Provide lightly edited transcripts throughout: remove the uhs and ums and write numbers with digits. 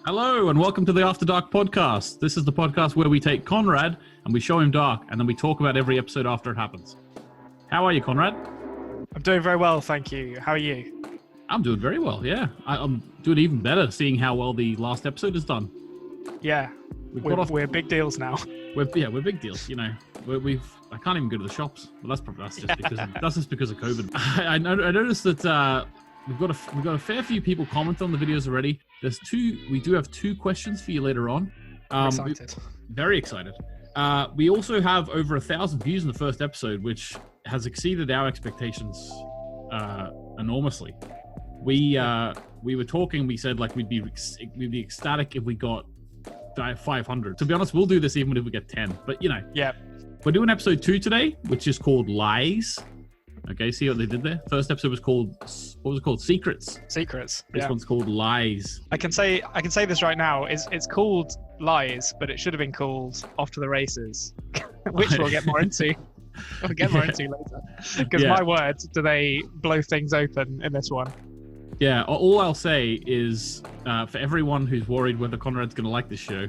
Hello and welcome to the After Dark podcast. This is the podcast where we take Konrad and we show him dark and then we talk about every episode after it happens. How are you, Konrad? I'm doing very well, thank you. How are you? I'm doing very well, yeah. I'm doing even better seeing how well the last episode is done. Yeah, we're big deals now. We're big deals, you know. I can't even go to the shops, but that's just because of COVID. I noticed that we've got a fair few people comment on the videos already. We do have two questions for you later on. Excited. Very excited. We also have over 1,000 views in the first episode, which has exceeded our expectations enormously. We were talking. We said like we'd be ecstatic if we got 500. To be honest, we'll do this even if we get 10. But you know, yeah, we're doing episode 2 today, which is called Lies. Okay, see what they did there? First episode was called, what was it called? Secrets. Secrets. This one's called Lies. I can say this right now. It's called Lies, but it should have been called Off to the Races, which we'll get more into. We'll get more into later. Because my word, do they blow things open in this one? Yeah, all I'll say is for everyone who's worried whether Konrad's going to like this show,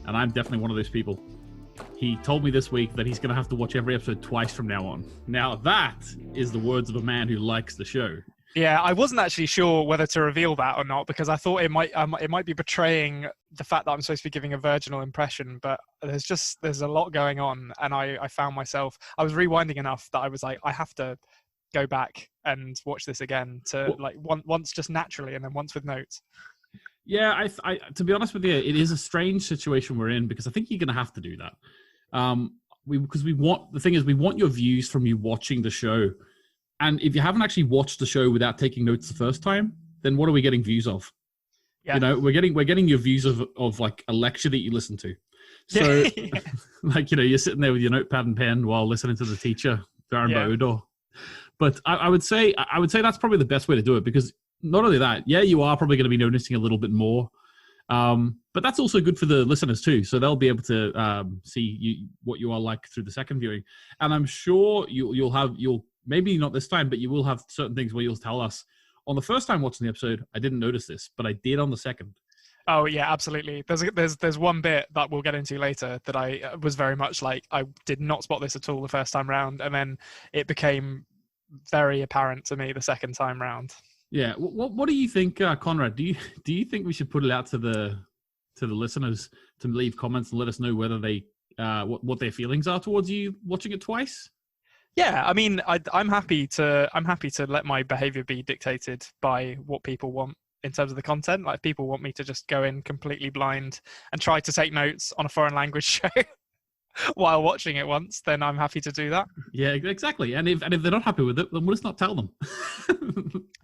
and I'm definitely one of those people, he told me this week that he's going to have to watch every episode twice from now on. Now that is the words of a man who likes the show. Yeah, I wasn't actually sure whether to reveal that or not because I thought it might be betraying the fact that I'm supposed to be giving a virginal impression. But there's a lot going on, and I found myself, I was rewinding enough that I was like, I have to go back and watch this again to once just naturally and then once with notes. Yeah, I to be honest with you, it is a strange situation we're in because I think you're going to have to do that. We want your views from you watching the show. And if you haven't actually watched the show without taking notes the first time, then what are we getting views of? Yeah. You know, we're getting your views of like a lecture that you listen to. So like, you know, you're sitting there with your notepad and pen while listening to the teacher, But I would say that's probably the best way to do it because not only that, you are probably going to be noticing a little bit more. But that's also good for the listeners too. So they'll be able to see what you are like through the second viewing. And I'm sure you'll maybe not this time, but you will have certain things where you'll tell us on the first time watching the episode, I didn't notice this, but I did on the second. Oh yeah, absolutely. There's one bit that we'll get into later that I was very much like, I did not spot this at all the first time round. And then it became very apparent to me the second time round. Yeah. What do you think, Konrad? Do you think we should put it out to the listeners to leave comments and let us know whether they what their feelings are towards you watching it twice? Yeah, I mean, I'm happy to let my behavior be dictated by what people want in terms of the content. Like, if people want me to just go in completely blind and try to take notes on a foreign language show while watching it once, then I'm happy to do that. Yeah, exactly. And if they're not happy with it, then we'll just not tell them.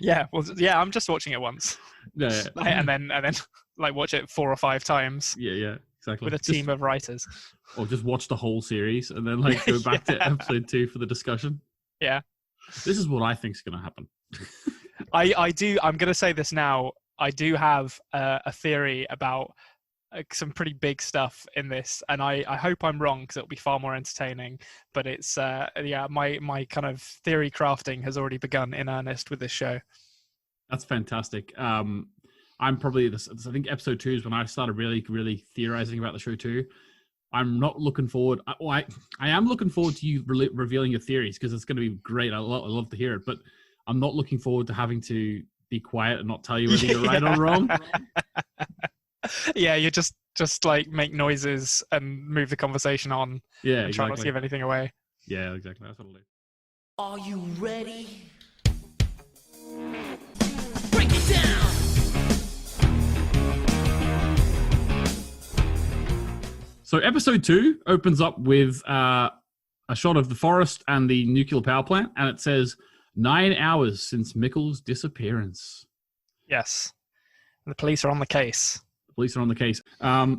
I'm just watching it once. Yeah. And then like watch it 4 or 5 times. Yeah, exactly. With a team of writers. Or just watch the whole series and then like go back to episode 2 for the discussion. Yeah. This is what I think is going to happen. I'm going to say this now. I do have a theory about some pretty big stuff in this, and I hope I'm wrong because it'll be far more entertaining. But it's my kind of theory crafting has already begun in earnest with this show. That's fantastic. I'm probably I think episode 2 is when I started really, really theorizing about the show too. I'm not looking forward. I am looking forward to you revealing your theories because it's going to be great. I love to hear it, but I'm not looking forward to having to be quiet and not tell you whether you're right or wrong. Yeah, you just like make noises and move the conversation on. Yeah, and try not to give anything away. Yeah, exactly. That's what I'll do. Are you ready? Break it down. So episode 2 opens up with a shot of the forest and the nuclear power plant, and it says 9 hours since Mikkel's disappearance. Yes, the police are on the case. A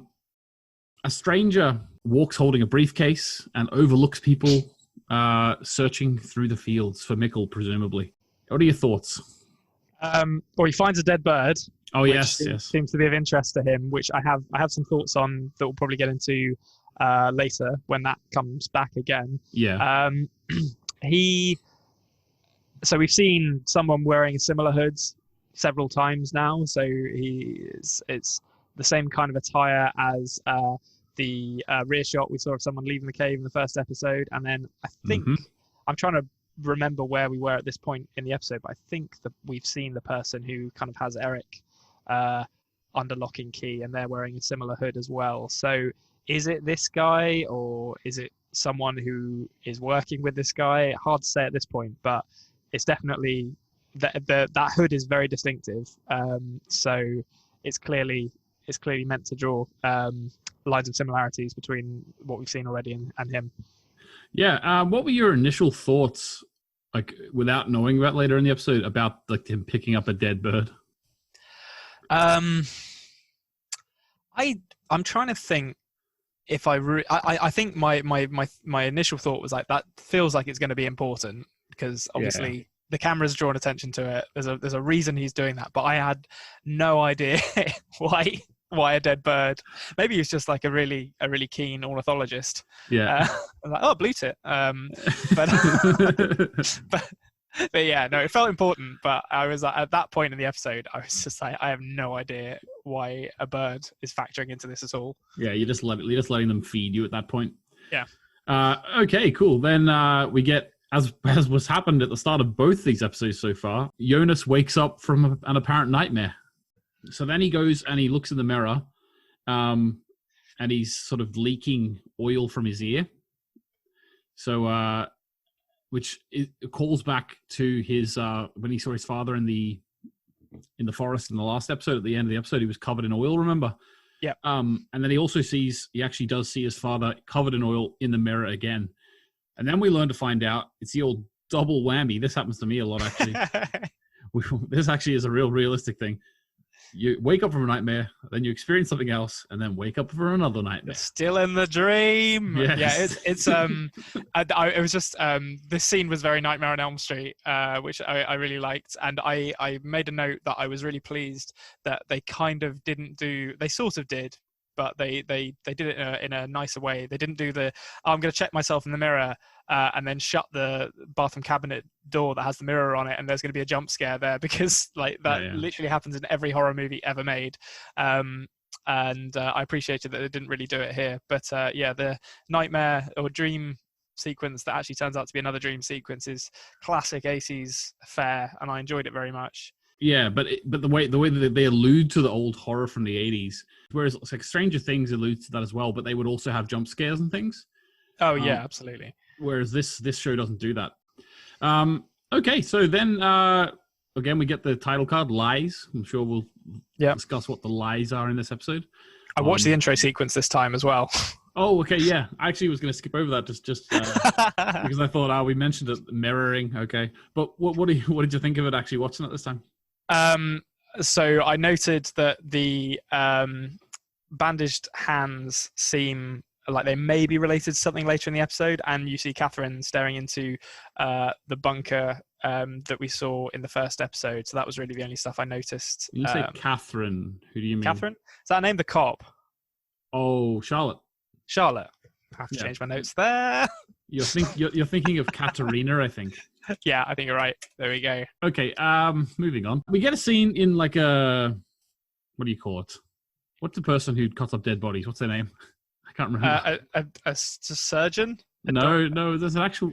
stranger walks holding a briefcase and overlooks people searching through the fields for Mikkel, presumably. What are your thoughts? Well, he finds a dead bird. Oh, yes. Seems to be of interest to him, which I have some thoughts on that we'll probably get into later when that comes back again. Yeah. So we've seen someone wearing similar hoods several times now. So it's the same kind of attire as the rear shot we saw of someone leaving the cave in the first episode. And then I think, I'm trying to remember where we were at this point in the episode, but I think that we've seen the person who kind of has Eric under lock and key, and they're wearing a similar hood as well. So is it this guy, or is it someone who is working with this guy? Hard to say at this point, but it's definitely that hood is very distinctive. So it's clearly meant to draw lines of similarities between what we've seen already and him. Yeah. What were your initial thoughts, like without knowing about later in the episode, about like him picking up a dead bird? I'm trying to think if I think my initial thought was like, that feels like it's going to be important, because obviously the camera's drawn attention to it. There's a reason he's doing that, but I had no idea why a dead bird. Maybe he's just like a really keen ornithologist. Yeah. Like, oh, blue tit. But yeah, no, it felt important. But I was at that point in the episode, I was just like, I have no idea why a bird is factoring into this at all. Yeah, you're just letting them feed you at that point. Yeah. Okay, cool. Then we get, as was happened at the start of both these episodes so far, Jonas wakes up from an apparent nightmare. So then he goes and he looks in the mirror, and he's sort of leaking oil from his ear. So, which calls back to his when he saw his father in the forest in the last episode. At the end of the episode, he was covered in oil. Remember? Yeah. And then he actually does see his father covered in oil in the mirror again. And then we learn to find out it's the old double whammy. This happens to me a lot, actually. This actually is a realistic thing. You wake up from a nightmare, then you experience something else, and then wake up for another nightmare. Still in the dream. Yes. Yeah, it was just this scene was very Nightmare on Elm Street, which I really liked, and I made a note that I was really pleased that they kind of didn't do. They sort of did, but they did it in a nicer way. They didn't do I'm going to check myself in the mirror and then shut the bathroom cabinet door that has the mirror on it, and there's going to be a jump scare there, because like that literally happens in every horror movie ever made. And I appreciated that they didn't really do it here. But the nightmare or dream sequence that actually turns out to be another dream sequence is classic 80s fare, and I enjoyed it very much. Yeah, but the way that they allude to the old horror from the 80s, whereas it's like Stranger Things alludes to that as well, but they would also have jump scares and things. Oh yeah, absolutely. Whereas this show doesn't do that. Okay, so then again we get the title card, Lies. I'm sure we'll discuss what the lies are in this episode. I watched the intro sequence this time as well. Oh, okay, yeah. I actually was going to skip over that just because I thought, we mentioned it, mirroring. Okay, but what did you think of it actually watching it this time? So I noted that the bandaged hands seem like they may be related to something later in the episode, and you see Catherine staring into the bunker that we saw in the first episode. So that was really the only stuff I noticed. When you say Catherine, who do you mean? Catherine? Is that her name? The cop? Oh, Charlotte. I have to change my notes there. You're thinking of Katerina, I think. Yeah, I think you're right. There we go. Okay, moving on. We get a scene in like a, what do you call it? What's the person who cuts up dead bodies? What's their name? I can't remember. A surgeon? No, there's an actual,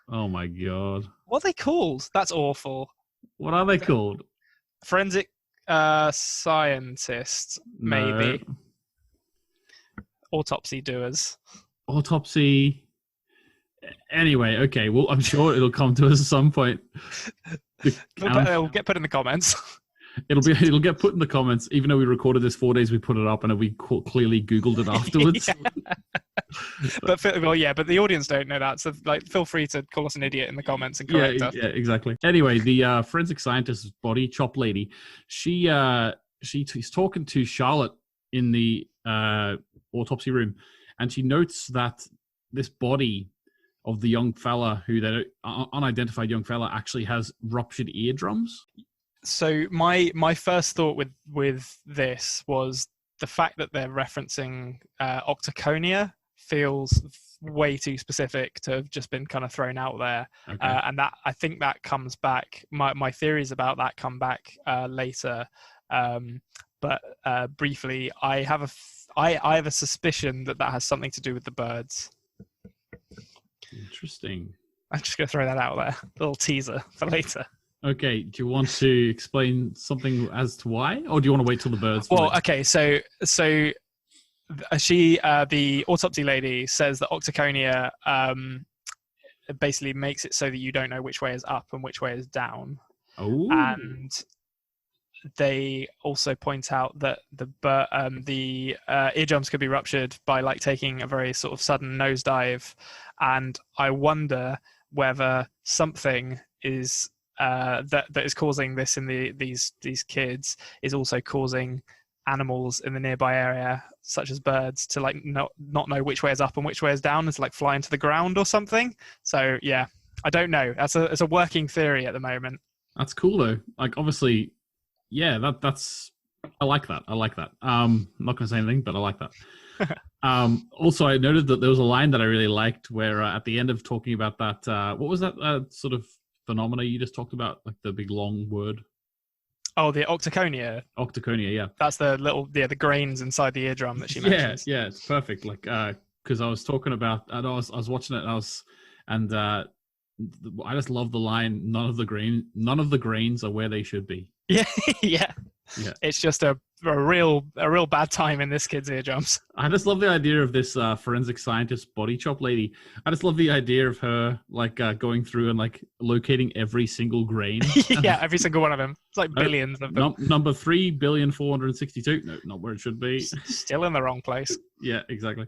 oh my God. What are they called? That's awful. What are they called? Forensic scientists, maybe. No. Autopsy doers. Autopsy. Anyway, okay. Well, I'm sure it'll come to us at some point. It'll get put in the comments. It'll get put in the comments. Even though we recorded this 4 days, we put it up, and we clearly Googled it afterwards. But the audience don't know that. So, feel free to call us an idiot in the comments and correct us. Yeah, exactly. Anyway, the forensic scientist's body, Chop Lady, she's talking to Charlotte in the autopsy room, and she notes that this body of the young fella, that unidentified young fella, actually has ruptured eardrums. So my first thought with this was the fact that they're referencing octoconia feels way too specific to have just been kind of thrown out there. Okay. And that, I think that comes back. My theories about that come back later. But briefly, I have a suspicion that has something to do with the birds. Interesting. I'm just going to throw that out there. A little teaser for later. Okay. Do you want to explain something as to why, or do you want to wait till the birds? Well, okay. So she, the autopsy lady, says that octoconia basically makes it so that you don't know which way is up and which way is down. Oh. And they also point out that the eardrums could be ruptured by like taking a very sort of sudden nosedive, and I wonder whether something is that is causing this in these kids is also causing animals in the nearby area, such as birds, to like not know which way is up and which way is down, and to like fly into the ground or something. So yeah, I don't know. It's a working theory at the moment. That's cool though. Like obviously. Yeah, that's. I like that. I'm not going to say anything, but I like that. Also, I noted that there was a line that I really liked where at the end of talking about that, what was that sort of phenomena you just talked about, like the big long word? Oh, the octoconia. Octoconia, yeah. That's the little, the grains inside the eardrum that she mentions. Yeah, it's perfect. Like, because I was talking about, I was watching it, and I just love the line. None of the grains are where they should be. Yeah. It's just a real bad time in this kid's eardrums. I just love the idea of this forensic scientist body chop lady. I just love the idea of her like going through and like locating every single grain. Yeah, every single one of them. It's like billions of them. Number 3,462,000,000. No, not where it should be. Still in the wrong place. Yeah, exactly.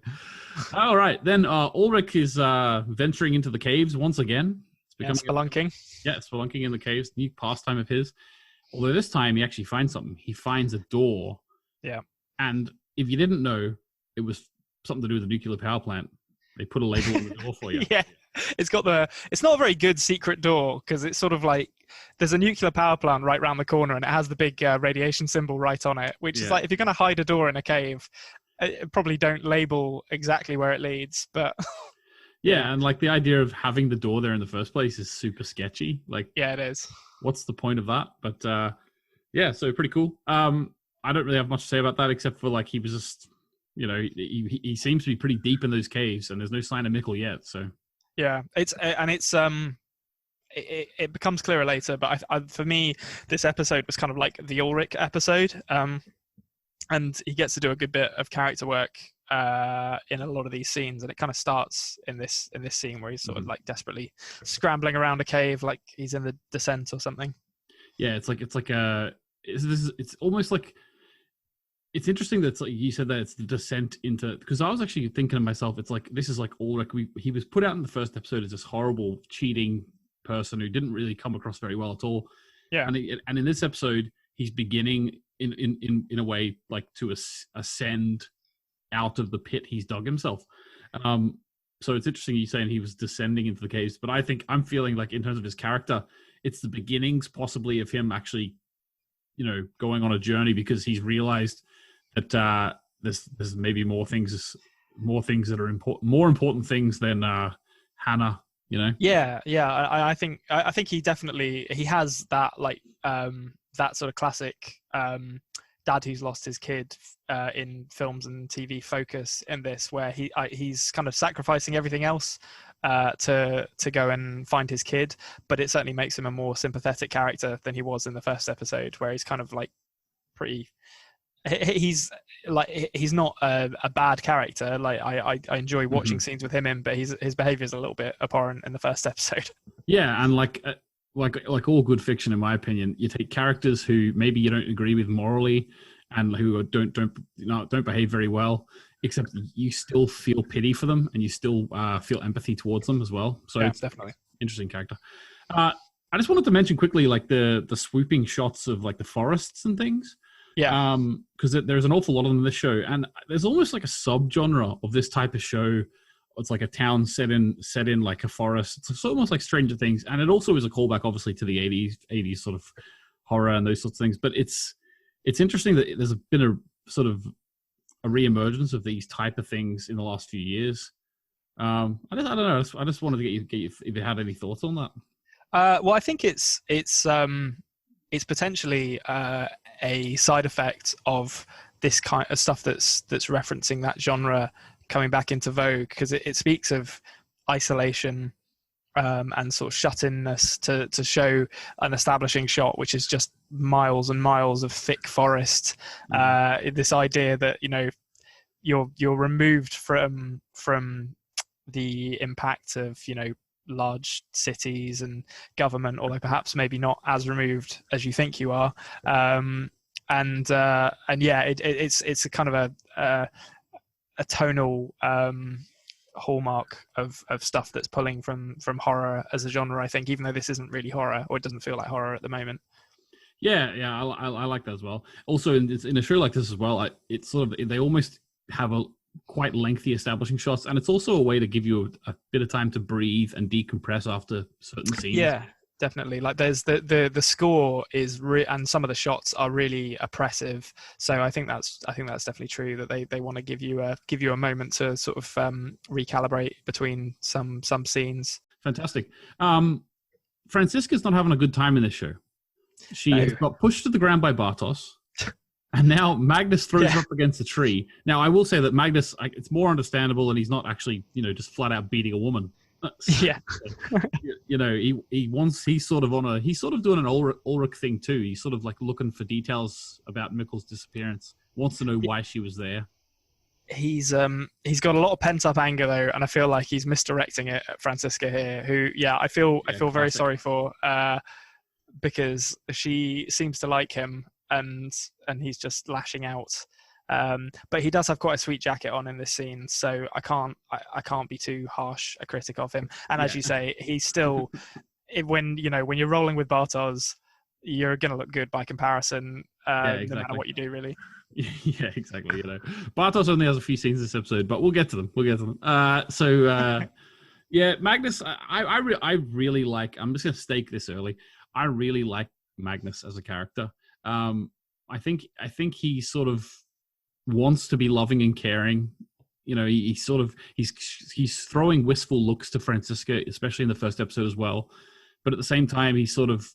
All right, then Ulrich is venturing into the caves once again. It's spelunking. Spelunking in the caves. New pastime of his. Although this time he actually finds something. He finds a door. Yeah. And if you didn't know, it was something to do with the nuclear power plant. They put a label on the door for you. Yeah. It's not a very good secret door because it's sort of like there's a nuclear power plant right around the corner and it has the big radiation symbol right on it, which is like if you're going to hide a door in a cave, probably don't label exactly where it leads. But yeah, and like the idea of having the door there in the first place is super sketchy. Like, yeah, it is. What's the point of that? But yeah, so pretty cool. I don't really have much to say about that except for like he was just, he seems to be pretty deep in those caves and there's no sign of Mikkel yet. So yeah, it becomes clearer later. But for me, this episode was kind of like the Ulrich episode, and he gets to do a good bit of character work in a lot of these scenes, and it kind of starts in this scene where he's sort of like desperately scrambling around a cave like he's in the descent or something. Yeah, it's almost like, it's interesting that it's like you said that it's the descent into, because I was actually thinking to myself, it's like this is like Ulrich. He was put out in the first episode as this horrible cheating person who didn't really come across very well at all. Yeah, and in this episode he's beginning in a way like to ascend out of the pit he's dug himself. So it's interesting you saying he was descending into the caves, but I'm feeling like in terms of his character, it's the beginnings possibly of him actually, going on a journey because he's realized that there's maybe more things that are more important things than Hannah. Yeah. I think he has that like that sort of classic dad who's lost his kid in films and TV focus in this, where he's kind of sacrificing everything else to go and find his kid, but it certainly makes him a more sympathetic character than he was in the first episode, where he's kind of like he's not a bad character. Like I enjoy watching scenes with him in, but his behavior is a little bit abhorrent in the first episode. Yeah, and like all good fiction, in my opinion, you take characters who maybe you don't agree with morally and who don't behave very well, except you still feel pity for them and you still feel empathy towards them as well. So yeah, definitely interesting character. I just wanted to mention quickly like the swooping shots of like the forests and things. Yeah. Because there's an awful lot of them in this show, and there's almost like a subgenre of this type of show. It's like a town set in like a forest. It's almost like Stranger Things, and it also is a callback, obviously, to the 80s sort of horror and those sorts of things. But it's interesting that there's been a sort of a reemergence of these type of things in the last few years. I don't know. I just wanted to get you if you had any thoughts on that. Well, I think it's potentially a side effect of this kind of stuff that's referencing that genre coming back into vogue, because it speaks of isolation and sort of shut-inness to show an establishing shot, which is just miles and miles of thick forest. This idea that, you know, you're removed from the impact of, you know, large cities and government, although perhaps maybe not as removed as you think you are. And yeah, it's a kind of a tonal hallmark of stuff that's pulling from horror as a genre, I think, even though this isn't really horror, or it doesn't feel like horror at the moment. Yeah, I like that as well. Also, in a show like this as well, it's sort of, they almost have a quite lengthy establishing shots, and it's also a way to give you a bit of time to breathe and decompress after certain scenes. Yeah, definitely. Like there's the score is and some of the shots are really oppressive. So I think that's definitely true, that they want to give you a moment to sort of recalibrate between some scenes. Fantastic. Franziska's not having a good time in this show. She has got pushed to the ground by Bartos. And now Magnus throws her up against a tree. Now, I will say that Magnus, it's more understandable, and he's not actually, you know, just flat out beating a woman. Yeah. You know, he's sort of doing an Ulrich thing too. He's sort of like looking for details about Mikkel's disappearance. Wants to know why she was there. He's got a lot of pent up anger though, and I feel like he's misdirecting it at Franziska here, who I feel very sorry for, because she seems to like him. And he's just lashing out, but he does have quite a sweet jacket on in this scene, so I can't be too harsh a critic of him. And as you say, he's still when you're rolling with Bartos, you're gonna look good by comparison, no matter what you do, really. Yeah, exactly. You know, Bartos only has a few scenes this episode, but we'll get to them. Yeah, Magnus, I really like. I'm just gonna stake this early. I really like Magnus as a character. I think he sort of wants to be loving and caring. You know, he's throwing wistful looks to Franziska, especially in the first episode as well. But at the same time, he's sort of,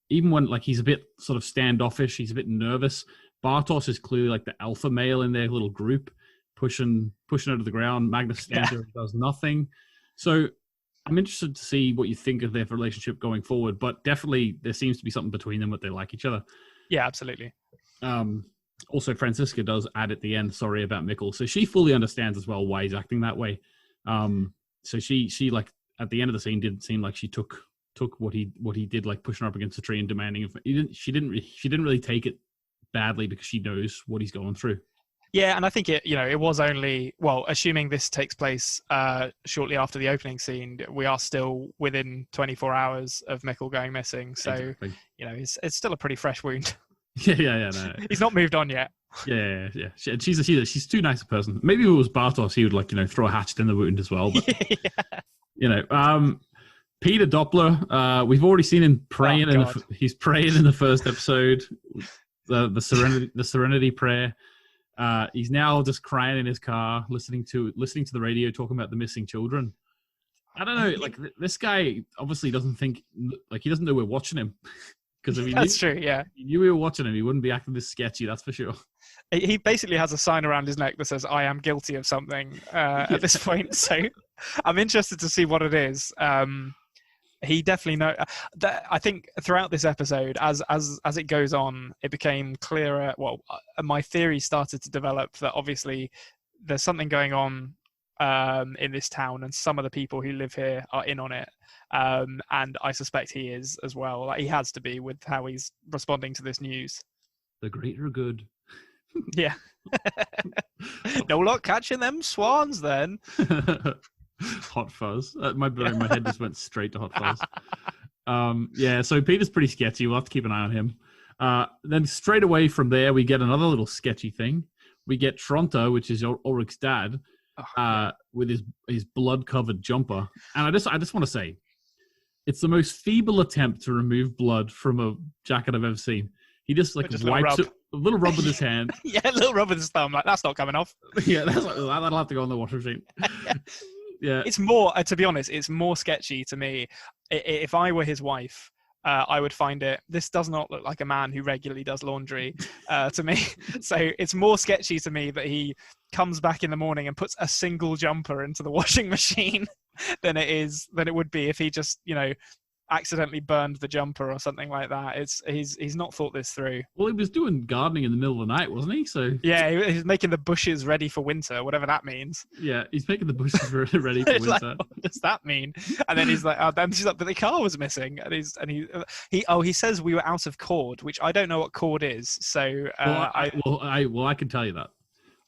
even when like he's a bit sort of standoffish, he's a bit nervous. Bartos is clearly like the alpha male in their little group, pushing her to the ground. Magnus stands there and does nothing. So I'm interested to see what you think of their relationship going forward. But definitely, there seems to be something between them that they like each other. Yeah, absolutely. Also, Franziska does add at the end, sorry about Mikkel. So she fully understands as well why he's acting that way. So she like at the end of the scene didn't seem like she took what he did, like pushing her up against the tree and demanding. She didn't really take it badly because she knows what he's going through. Yeah, and I think it was only, well, assuming this takes place shortly after the opening scene, we are still within 24 hours of Mikkel going missing. So, exactly. It's still a pretty fresh wound. Yeah. No. He's not moved on yet. Yeah. She's too nice a person. Maybe if it was Bartos, he would like, throw a hatchet in the wound as well. But, Peter Doppler, we've already seen him praying. He's praying in the first episode, the Serenity prayer. He's now just crying in his car, listening to the radio, talking about the missing children. I don't know, like this guy obviously doesn't think, like he doesn't know we're watching him. Because if that's true, yeah. If he knew we were watching him, he wouldn't be acting this sketchy, that's for sure. He basically has a sign around his neck that says, "I am guilty of something," at this point. So I'm interested to see what it is. He definitely knows. I think throughout this episode, as it goes on, it became clearer. Well, my theory started to develop that obviously there's something going on in this town, and some of the people who live here are in on it. And I suspect he is as well. Like, he has to be with how he's responding to this news. The greater good. Yeah. No luck catching them swans then. Hot Fuzz. My head just went straight to Hot Fuzz. Yeah, so Peter's pretty sketchy. We'll have to keep an eye on him. Then straight away from there, we get another little sketchy thing. We get Tronta, which is Ulrich's dad, with his blood-covered jumper. And I just want to say, it's the most feeble attempt to remove blood from a jacket I've ever seen. He just like a little rub with his hand. Yeah, a little rub with his thumb. Like, that's not coming off. Yeah, that'll have to go in the washing machine. Yeah. It's more, to be honest, it's more sketchy to me. If I were his wife, I would find it. This does not look like a man who regularly does laundry to me. So it's more sketchy to me that he comes back in the morning and puts a single jumper into the washing machine than it would be if he just, accidentally burned the jumper or something like that. He's not thought this through. Well, he was doing gardening in the middle of the night, wasn't he? So yeah, he's making the bushes ready for winter, whatever that means. Yeah, he's making the bushes ready for winter. Like, what does that mean? And then he's like, then she's like, but the car was missing, and he says we were out of cord, which I don't know what cord is. So I can tell you that.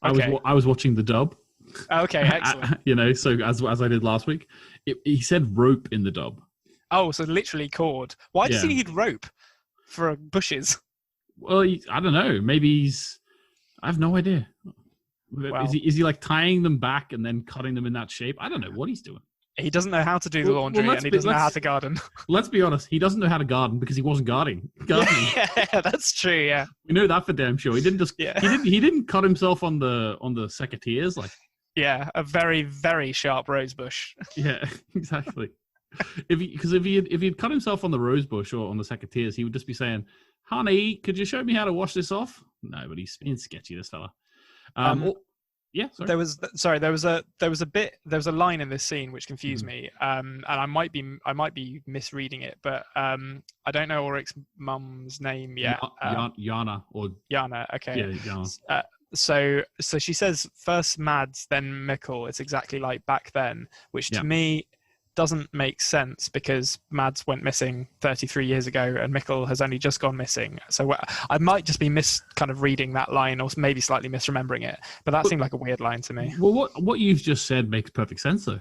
Okay. I was watching the dub. Okay, excellent. So as I did last week, he said rope in the dub. Oh, so literally cord. Why does he need rope for bushes? Well, I don't know. Maybe I have no idea. Well, is he like tying them back and then cutting them in that shape? I don't know what he's doing. He doesn't know how to do the laundry, and he doesn't know how to garden. Let's be honest. He doesn't know how to garden because he wasn't gardening. Yeah, that's true. Yeah, we know that for damn sure. He didn't just. Yeah. He didn't cut himself on the secateurs like. Yeah, a very, very sharp rose bush. Yeah, exactly. If he had cut himself on the rose bush or on the secateurs, he would just be saying, "Honey, could you show me how to wash this off?" No, but he's being sketchy, this fella. Yeah, sorry. There was a line in this scene which confused me, and I might be misreading it, but I don't know Ulrich's mum's name yet. Jana or Jana. Okay. Yeah, Jana. So she says first Mads, then Mikkel. It's exactly like back then, which to me doesn't make sense because Mads went missing 33 years ago and Mikkel has only just gone missing. So I might just be kind of reading that line or maybe slightly misremembering it, but that seemed like a weird line to me. Well, what you've just said makes perfect sense though.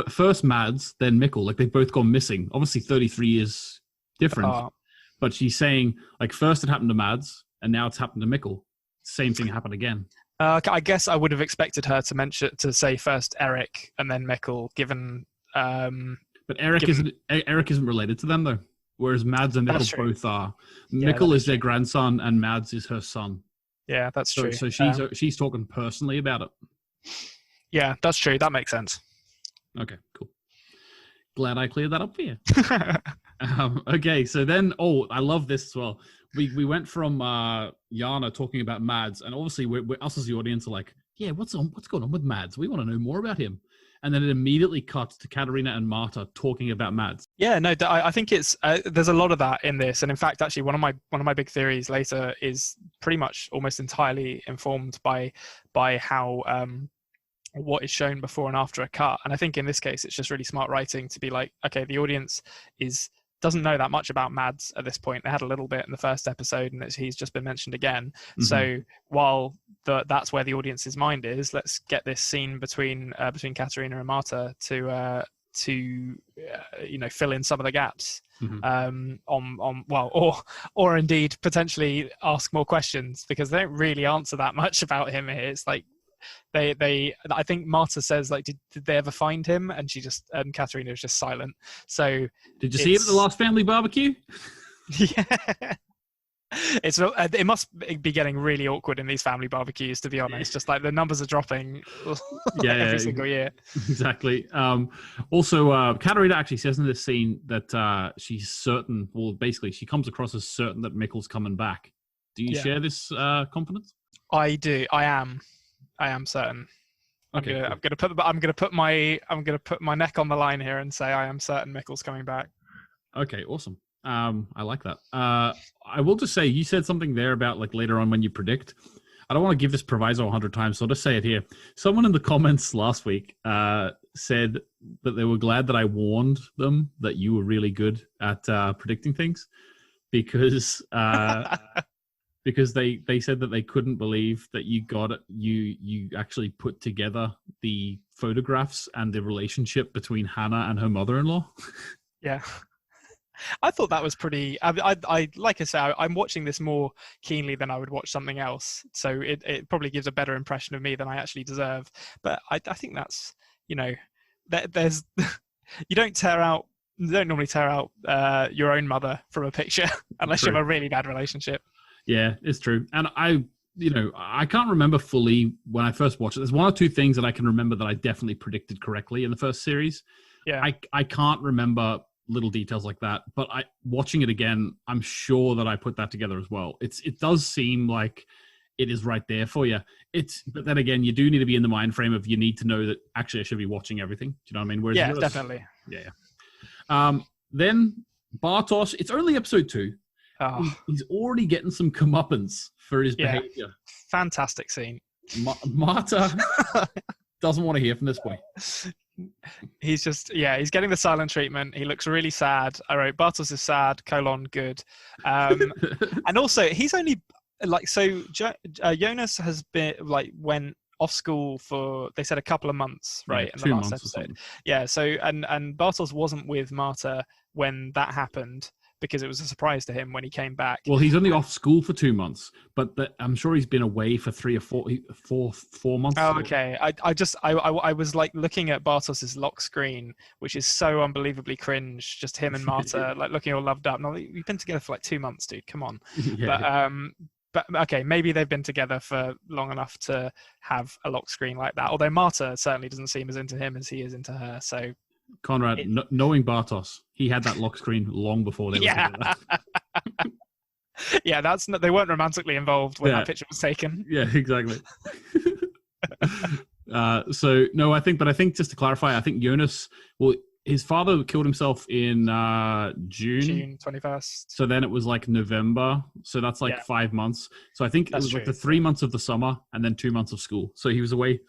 First Mads, then Mikkel, like they've both gone missing. Obviously 33 years different, but she's saying like first it happened to Mads and now it's happened to Mikkel. Same thing happened again. I guess I would have expected her to say first Eric and then Mikkel, given. But Eric isn't related to them though. Whereas Mads and Mikkel both are. Mikkel is their grandson, and Mads is her son. Yeah, that's true. So she's talking personally about it. Yeah, that's true. That makes sense. Okay, cool. Glad I cleared that up for you. Okay, so then, I love this as well. We went from Jana talking about Mads, and obviously we're us as the audience are like, yeah, what's going on with Mads? We want to know more about him. And then it immediately cuts to Katarina and Marta talking about Mads. Yeah, no, I think it's there's a lot of that in this, and in fact, actually, one of my big theories later is pretty much almost entirely informed by how what is shown before and after a cut. And I think in this case, it's just really smart writing to be like, okay, the audience doesn't know that much about Mads at this point. They had a little bit in the first episode, and he's just been mentioned again. Mm-hmm. So while that's where the audience's mind is, let's get this scene between Katarina and Marta to fill in some of the gaps. Mm-hmm. Or indeed potentially ask more questions, because they don't really answer that much about him here. It's like I think Marta says like, did they ever find him? And Katarina is just silent. So did you see him at the last family barbecue? Yeah. It must be getting really awkward in these family barbecues, to be honest. Just like the numbers are dropping every single year. Exactly. Also, Katarina actually says in this scene that she's certain. Well, basically, she comes across as certain that Mikkel's coming back. Do you share this confidence? I do. I am certain. Okay, I'm gonna put my neck on the line here and say I am certain Mikkel's coming back. Okay, awesome. I like that. I will just say, you said something there about like later on when you predict. I don't want to give this proviso 100 times, so I'll just say it here. Someone in the comments last week said that they were glad that I warned them that you were really good at predicting things, because they said that they couldn't believe that you actually put together the photographs and the relationship between Hannah and her mother-in-law. Yeah. I thought that was pretty. I like I say, I'm watching this more keenly than I would watch something else, so it probably gives a better impression of me than I actually deserve. But I think that's, there's you don't normally tear out your own mother from a picture unless you have a really bad relationship. Yeah, it's true. And I can't remember fully when I first watched it. There's one or two things that I can remember that I definitely predicted correctly in the first series. Yeah. I can't remember little details like that, but watching it again, I'm sure that I put that together as well. It does seem like it is right there for you. But then again, you do need to be in the mind frame of you need to know that actually I should be watching everything. Do you know what I mean? Whereas Yeah, definitely. Yeah. Then Bartosz, it's only episode 2. Oh, He's already getting some comeuppance for his behavior. fantastic scene. Marta doesn't want to hear from this boy. He's getting the silent treatment. He looks really sad. I wrote, Bartosz is sad, good. And also, he's only, Jonas has been, went off school for, they said, a couple of months, right? Yeah, in the last episode. Yeah, so, and Bartosz wasn't with Marta when that happened, because it was a surprise to him when he came back. Well, he's only off school for 2 months, but I'm sure he's been away for 3 or 4 months. Oh, okay. I was like looking at Bartosz's lock screen, which is so unbelievably cringe. Just him and Marta like looking all loved up. No, we've been together for like 2 months, dude. Come on. Yeah. But okay, maybe they've been together for long enough to have a lock screen like that. Although Marta certainly doesn't seem as into him as he is into her. So. Konrad, knowing Bartosz, he had that lock screen long before they were together. Yeah, they weren't romantically involved when that picture was taken. Yeah, exactly. I think just to clarify, I think Jonas, his father killed himself in June 21st. So then it was like November. So that's 5 months. So I think it was like the 3 months of the summer and then 2 months of school. So he was away.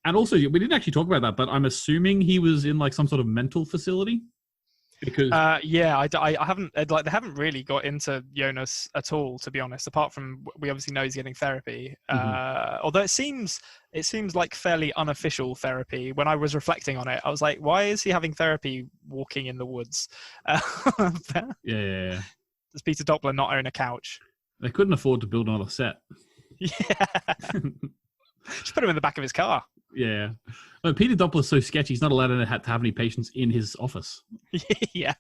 And also, we didn't actually talk about that, but I'm assuming he was in like some sort of mental facility. Because I haven't they haven't really got into Jonas at all, to be honest. Apart from we obviously know he's getting therapy, although it seems like fairly unofficial therapy. When I was reflecting on it, I was like, why is he having therapy walking in the woods? Yeah. Does Peter Doppler not own a couch? They couldn't afford to build another set. Yeah, just put him in the back of his car. Yeah. Well, Peter Doppler's so sketchy, he's not allowed to have any patients in his office. Yeah.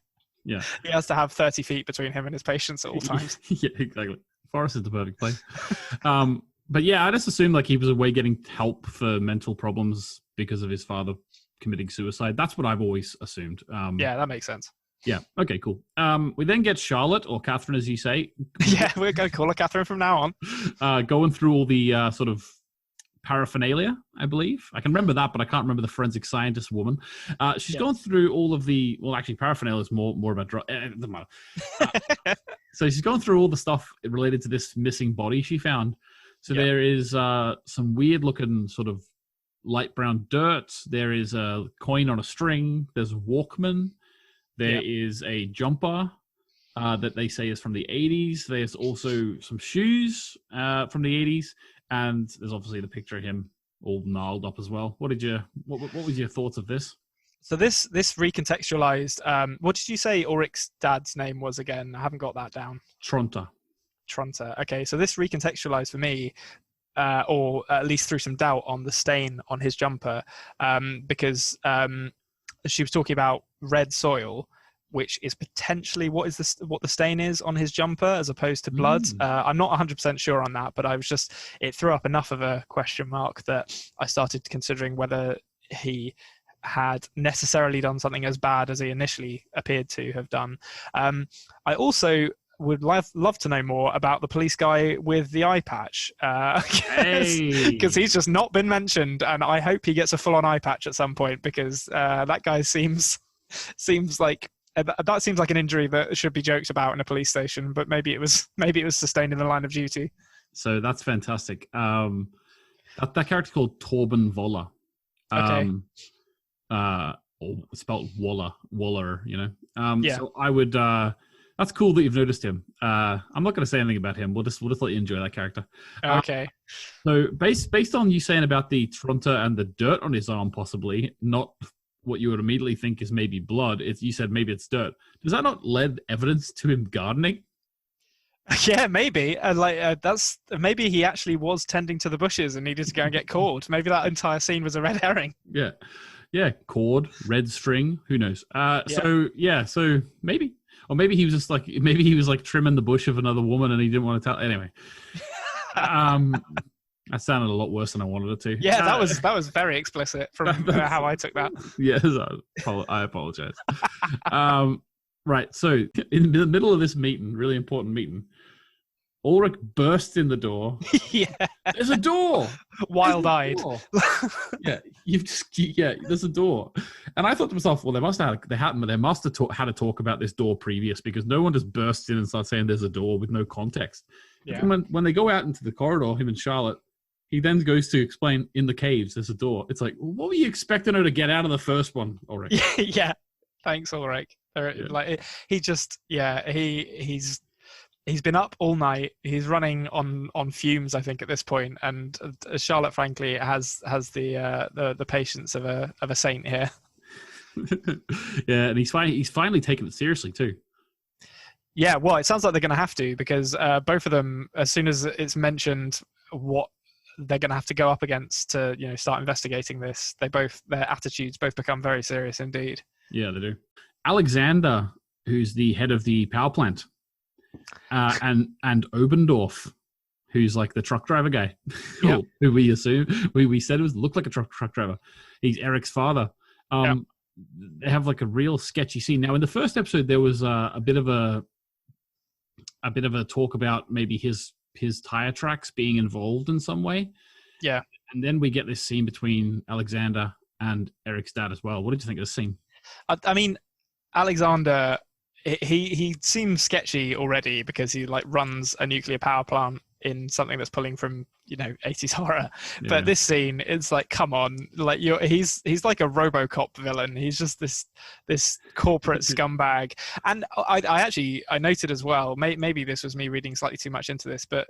Yeah. He has to have 30 feet between him and his patients at all times. Yeah, exactly. Forest is the perfect place. But yeah, I just assumed like he was away getting help for mental problems because of his father committing suicide. That's what I've always assumed. Yeah, that makes sense. Yeah. Okay, cool. We then get Charlotte, or Catherine, as you say. Yeah, we're going to call her Catherine from now on. Going through all the sort of paraphernalia, I believe. I can remember that, but I can't remember the forensic scientist woman. She's gone through all of the, actually paraphernalia is more about it doesn't matter. So she's gone through all the stuff related to this missing body she found. So there is some weird looking sort of light brown dirt. There is a coin on a string. There's a Walkman. There is a jumper that they say is from the 80s. There's also some shoes from the 80s. And there's obviously the picture of him all gnarled up as well. What was your thoughts of this? So this recontextualized. What did you say Ulrich's dad's name was again? I haven't got that down. Tronta. Okay, so this recontextualized for me, or at least threw some doubt on the stain on his jumper, because she was talking about red soil, which is potentially what the stain is on his jumper as opposed to blood. I'm not 100% sure on that, but it threw up enough of a question mark that I started considering whether he had necessarily done something as bad as he initially appeared to have done. I also would love to know more about the police guy with the eye patch, because he's just not been mentioned, and I hope he gets a full-on eye patch at some point, because that guy seems like that seems like an injury that should be joked about in a police station, but maybe it was sustained in the line of duty. So that's fantastic. That character called Torben Voller. Okay. Or spelled Waller, you know. So I would. That's cool that you've noticed him. I'm not going to say anything about him. We'll just let you enjoy that character. Okay. So based on you saying about the Tronta and the dirt on his arm, possibly not what you would immediately think is maybe blood. You said maybe it's dirt. Does that not lend evidence to him gardening? Yeah, maybe. That's maybe he actually was tending to the bushes and needed to go and get cord. Maybe that entire scene was a red herring. Yeah, cord, red string. Who knows? So maybe. Or maybe he was just like, maybe he was like trimming the bush of another woman and he didn't want to tell. Anyway, that sounded a lot worse than I wanted it to. Yeah, that was very explicit from how I took that. Yes, I apologize. Right, so in the middle of this meeting, really important meeting, Ulrich bursts in the door. Yeah, There's a door. Wild-eyed. There's a door. And I thought to myself, well, they must have had a talk about this door previous, because no one just bursts in and starts saying there's a door with no context. Yeah. When they go out into the corridor, him and Charlotte, he then goes to explain in the caves there's a door. It's like, what were you expecting her to get out of the first one, Ulrich? Yeah. Thanks, Ulrich. Like he's been up all night. He's running on fumes, I think, at this point. And Charlotte, frankly, has the patience of a saint here. Yeah, and he's finally taking it seriously too. Yeah, well, it sounds like they're going to have to, because both of them, as soon as it's mentioned what they're going to have to go up against to start investigating this, their attitudes both become very serious indeed. Yeah, they do. Alexander, who's the head of the power plant, and Obendorf, who's like the truck driver guy, Yeah. who we said looked like a truck driver. He's Eric's father. They have like a real sketchy scene. Now, in the first episode, there was a bit of a talk about maybe his tire tracks being involved in some way. Yeah. And then we get this scene between Alexander and Eric's dad as well. What did you think of this scene? I mean, Alexander, he seems sketchy already, because he like runs a nuclear power plant in something that's pulling from 80s horror. Yeah. But this scene, it's like, come on, like he's like a RoboCop villain. He's just this corporate scumbag. And I noted as well, maybe this was me reading slightly too much into this, but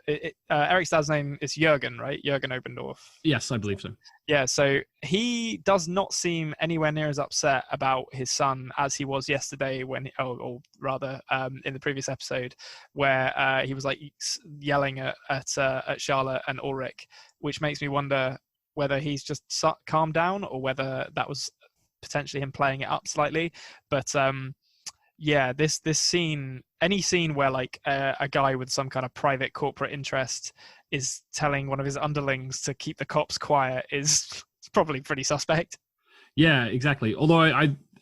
Eric's dad's name is Jürgen, right? Jürgen Obendorf. Yes, I believe so. Yeah, so he does not seem anywhere near as upset about his son as he was yesterday in the previous episode, where he was like yelling at Charlotte and Ulrich, which makes me wonder whether he's just calmed down or whether that was potentially him playing it up slightly. But this scene, any scene where like a guy with some kind of private corporate interest is telling one of his underlings to keep the cops quiet is probably pretty suspect. Yeah, exactly. Although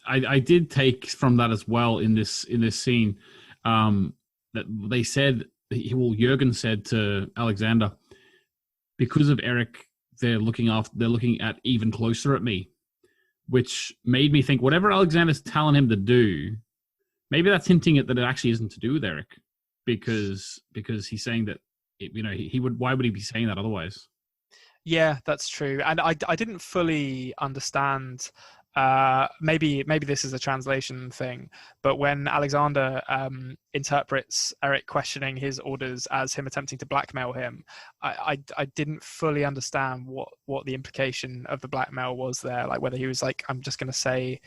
I did take from that as well in this scene, that they said, Jürgen said to Alexander, because of Eric, they're looking at even closer at me, which made me think whatever Alexander's telling him to do, maybe that's hinting at that it actually isn't to do with Eric, because he's saying that he would. Why would he be saying that otherwise? Yeah, that's true. And I didn't fully understand. Maybe this is a translation thing, but when Alexander interprets Eric questioning his orders as him attempting to blackmail him, I didn't fully understand what the implication of the blackmail was there. Like whether he was like, I'm just going to say,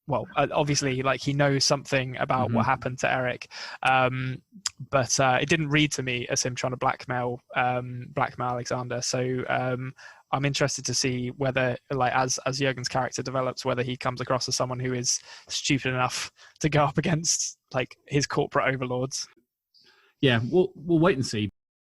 well, obviously, like he knows something about what happened to Eric, but it didn't read to me as him trying to blackmail Alexander. So I'm interested to see whether, like, as Jürgen's character develops, whether he comes across as someone who is stupid enough to go up against like his corporate overlords. Yeah, we'll wait and see.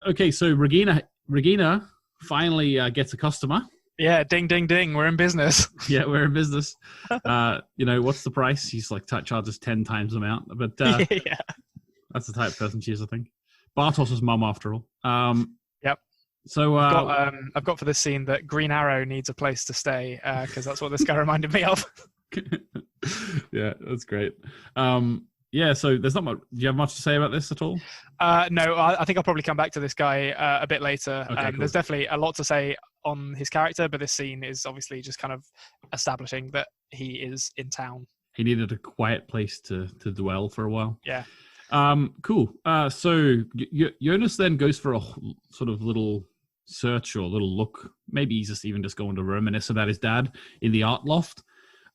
Okay, so Regina finally gets a customer. Yeah, ding, ding, ding. We're in business. Yeah, we're in business. What's the price? She's like charges 10 times the amount, but yeah, that's the type of person she is, I think. Bartos's mum, after all. Yep. So I've got for this scene that Green Arrow needs a place to stay, because that's what this guy reminded me of. Yeah, that's great. Yeah, so there's not much. Do you have much to say about this at all? No, I think I'll probably come back to this guy a bit later. Okay, cool. There's definitely a lot to say on his character, but this scene is obviously just kind of establishing that he is in town. He needed a quiet place to dwell for a while. Yeah. Cool. So Jonas then goes for a sort of little search or a little look. Maybe he's just going to reminisce about his dad in the art loft.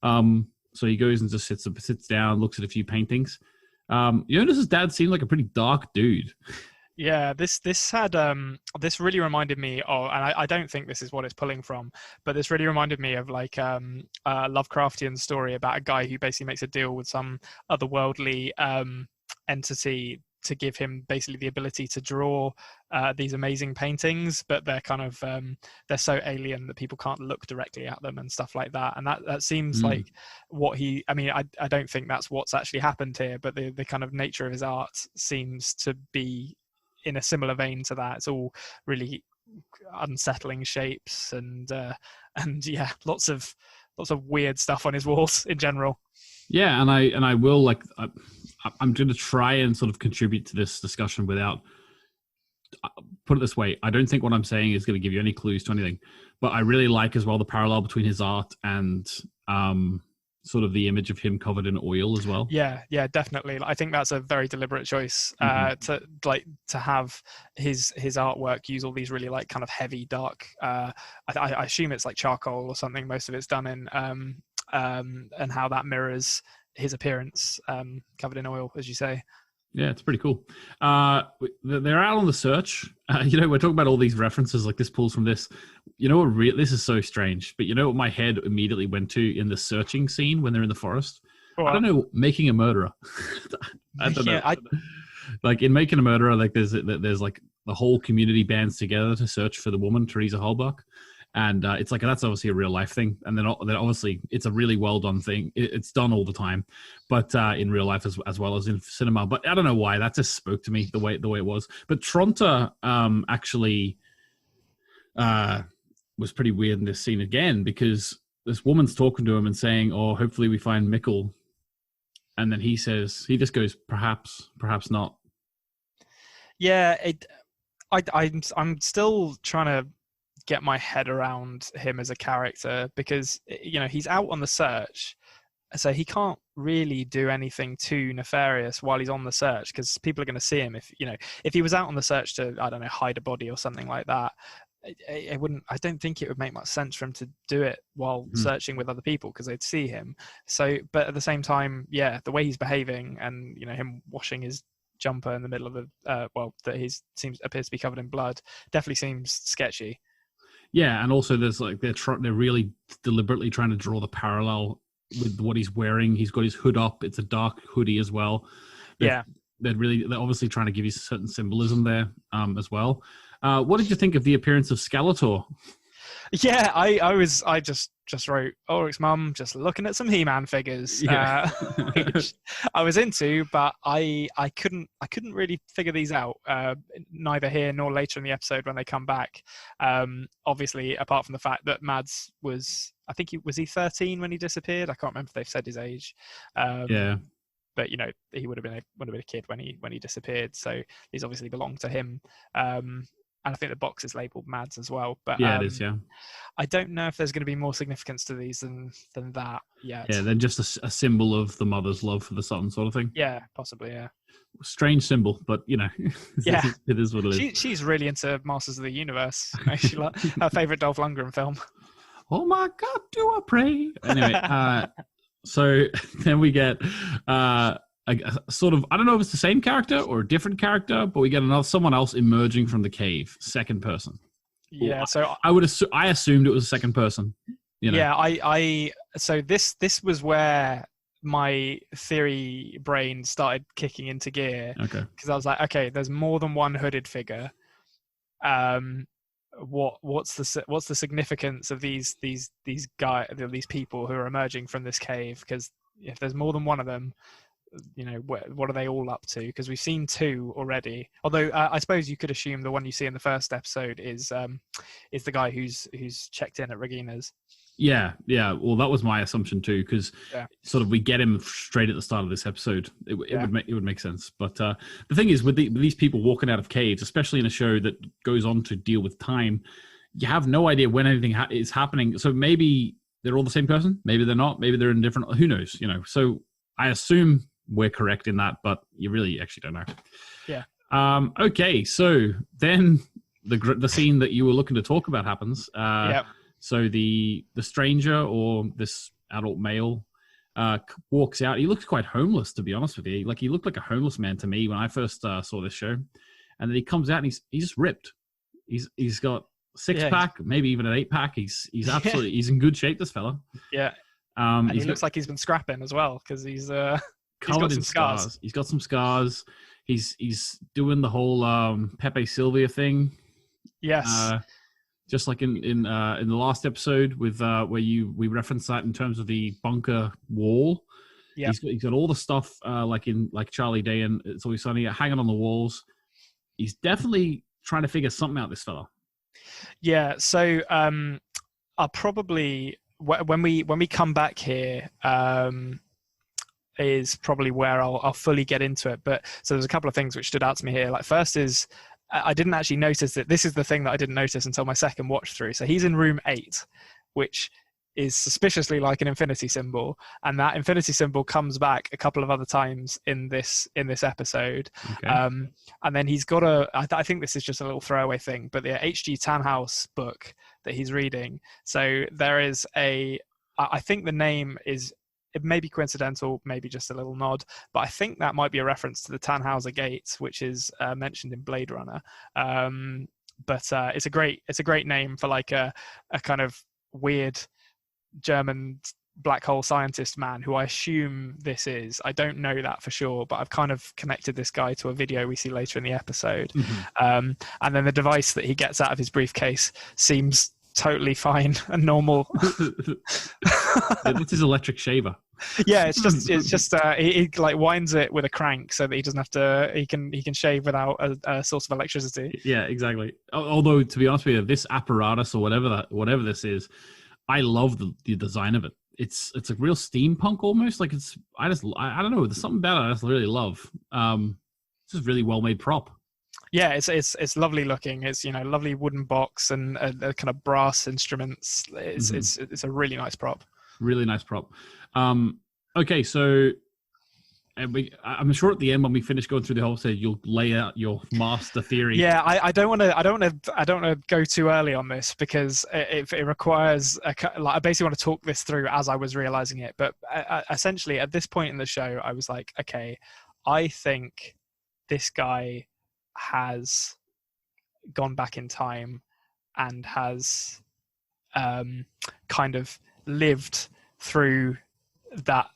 So he goes and just sits down, looks at a few paintings. Jonas's dad seemed like a pretty dark dude. Yeah, this really reminded me of, and I don't think this is what it's pulling from, but this really reminded me of like a Lovecraftian story about a guy who basically makes a deal with some otherworldly entity to give him basically the ability to draw these amazing paintings, but they're kind of they're so alien that people can't look directly at them and stuff like that. And that seems like what I don't think that's what's actually happened here, but the kind of nature of his art seems to be in a similar vein to that. It's all really unsettling shapes and yeah, lots of weird stuff on his walls in general. Yeah, and I will I'm going to try and sort of contribute to this discussion without, put it this way, I don't think what I'm saying is going to give you any clues to anything, but I really like as well the parallel between his art and sort of the image of him covered in oil as well. Yeah, definitely. I think that's a very deliberate choice to have his artwork use all these really like kind of heavy, dark. I assume it's like charcoal or something. Most of it's done in, and how that mirrors his appearance covered in oil, as you say. Yeah, it's pretty cool. They're out on the search. We're talking about all these references, like this pulls from this. This is so strange, but you know what my head immediately went to in the searching scene when they're in the forest? Well, I don't know, Making a Murderer. I don't know. Like in Making a Murderer, like there's like the whole community bands together to search for the woman, Teresa Holbach. And it's like, that's obviously a real life thing. And then obviously it's a really well done thing. It's done all the time, but in real life as well as in cinema. But I don't know why that just spoke to me the way it was. But Tronta actually was pretty weird in this scene again, because this woman's talking to him and saying, "Oh, hopefully we find Mikkel." And then he just goes, "Perhaps, perhaps not." Yeah, I'm still trying to get my head around him as a character, because he's out on the search, so he can't really do anything too nefarious while he's on the search, because people are going to see him. If he was out on the search to, I don't know, hide a body or something like that, I don't think it would make much sense for him to do it while searching with other people, because they'd see him. So, but at the same time, yeah, the way he's behaving and him washing his jumper in the middle of the that he appears to be covered in blood, definitely seems sketchy. Yeah, and also there's like they're really deliberately trying to draw the parallel with what he's wearing. He's got his hood up. It's a dark hoodie as well. They're obviously trying to give you certain symbolism there as well. What did you think of the appearance of Skeletor? Yeah, I just wrote Ulrich's mum just looking at some He-Man figures, which I was into, but I couldn't really figure these out, neither here nor later in the episode when they come back. Obviously, apart from the fact that Mads was 13 when he disappeared. I can't remember if they've said his age. But he would have been a kid when he disappeared. So these obviously belong to him. And I think the box is labelled Mads as well. But yeah, it is, yeah. I don't know if there's going to be more significance to these than that yet. Yeah, they're just a symbol of the mother's love for the son, sort of thing. Yeah, possibly, yeah. Strange symbol, but, it is what it is. She's really into Masters of the Universe. She her favourite Dolph Lundgren film. Oh my God, do I pray? Anyway, so then we get... a sort of, I don't know if it's the same character or a different character, but we get someone else emerging from the cave, second person. Yeah, so I assumed it was a second person. Yeah, so this was where my theory brain started kicking into gear. Okay, because I was like, okay, there's more than one hooded figure. What's the significance of these people who are emerging from this cave? Because if there's more than one of them, what are they all up to? Because we've seen two already. Although I suppose you could assume the one you see in the first episode is the guy who's checked in at Regina's. Yeah. Well, that was my assumption too, because sort of we get him straight at the start of this episode. It would make sense. But the thing is, with these people walking out of caves, especially in a show that goes on to deal with time, you have no idea when anything is happening. So maybe they're all the same person. Maybe they're not. Maybe they're in different. Who knows? So I assume we're correct in that, but you really actually don't know. Yeah. Okay, so then the scene that you were looking to talk about happens. So the stranger, or this adult male, walks out. He looks quite homeless, to be honest with you. Like, he looked like a homeless man to me when I first saw this show. And then he comes out and he's just ripped. He's got a 6-pack, maybe even an 8-pack. He's absolutely he's in good shape, this fella. Yeah. And he looks like he's been scrapping as well, because he's covered in scars. He's got some scars. He's doing the whole Pepe Sylvia thing. Yes. Just like in the last episode with where we referenced that in terms of the bunker wall. Yeah. He's got all the stuff like Charlie Day and It's Always Sunny hanging on the walls. He's definitely trying to figure something out, this fella. Yeah. So I'll probably when we come back here is probably where I'll fully get into it. But so there's a couple of things which stood out to me here. Like, first is I didn't actually notice that this is the thing that I didn't notice until my second watch through. So he's in room 8, which is suspiciously like an infinity symbol, and that infinity symbol comes back a couple of other times in this episode. Okay. And then he's got I think this is just a little throwaway thing, but the H.G. Tannhaus book that he's reading. So there is I think the name is, it may be coincidental, maybe just a little nod, but I think that might be a reference to the Tannhauser Gate, which is mentioned in Blade Runner. But it's a great name for like a kind of weird German black hole scientist man who I assume this is. I don't know that for sure, but I've kind of connected this guy to a video we see later in the episode. Mm-hmm. And then the device that he gets out of his briefcase seems totally fine and normal. It's his electric shaver. Yeah, it's just he like winds it with a crank so that he doesn't have to. He can shave without a source of electricity. Yeah, exactly. Although, to be honest with you, this apparatus or whatever this is, I love the design of it. It's a real steampunk almost. Like I don't know. There's something about it I just really love. This is really well made prop. Yeah, it's lovely looking. It's lovely wooden box and a kind of brass instruments. It's a really nice prop. Really nice prop. Okay, so I'm sure at the end when we finish going through the whole set, you'll lay out your master theory. Yeah, I don't want to go too early on this because it requires I basically want to talk this through as I was realizing it. But essentially, at this point in the show, I was like, okay, I think this guy has gone back in time and has kind of lived through that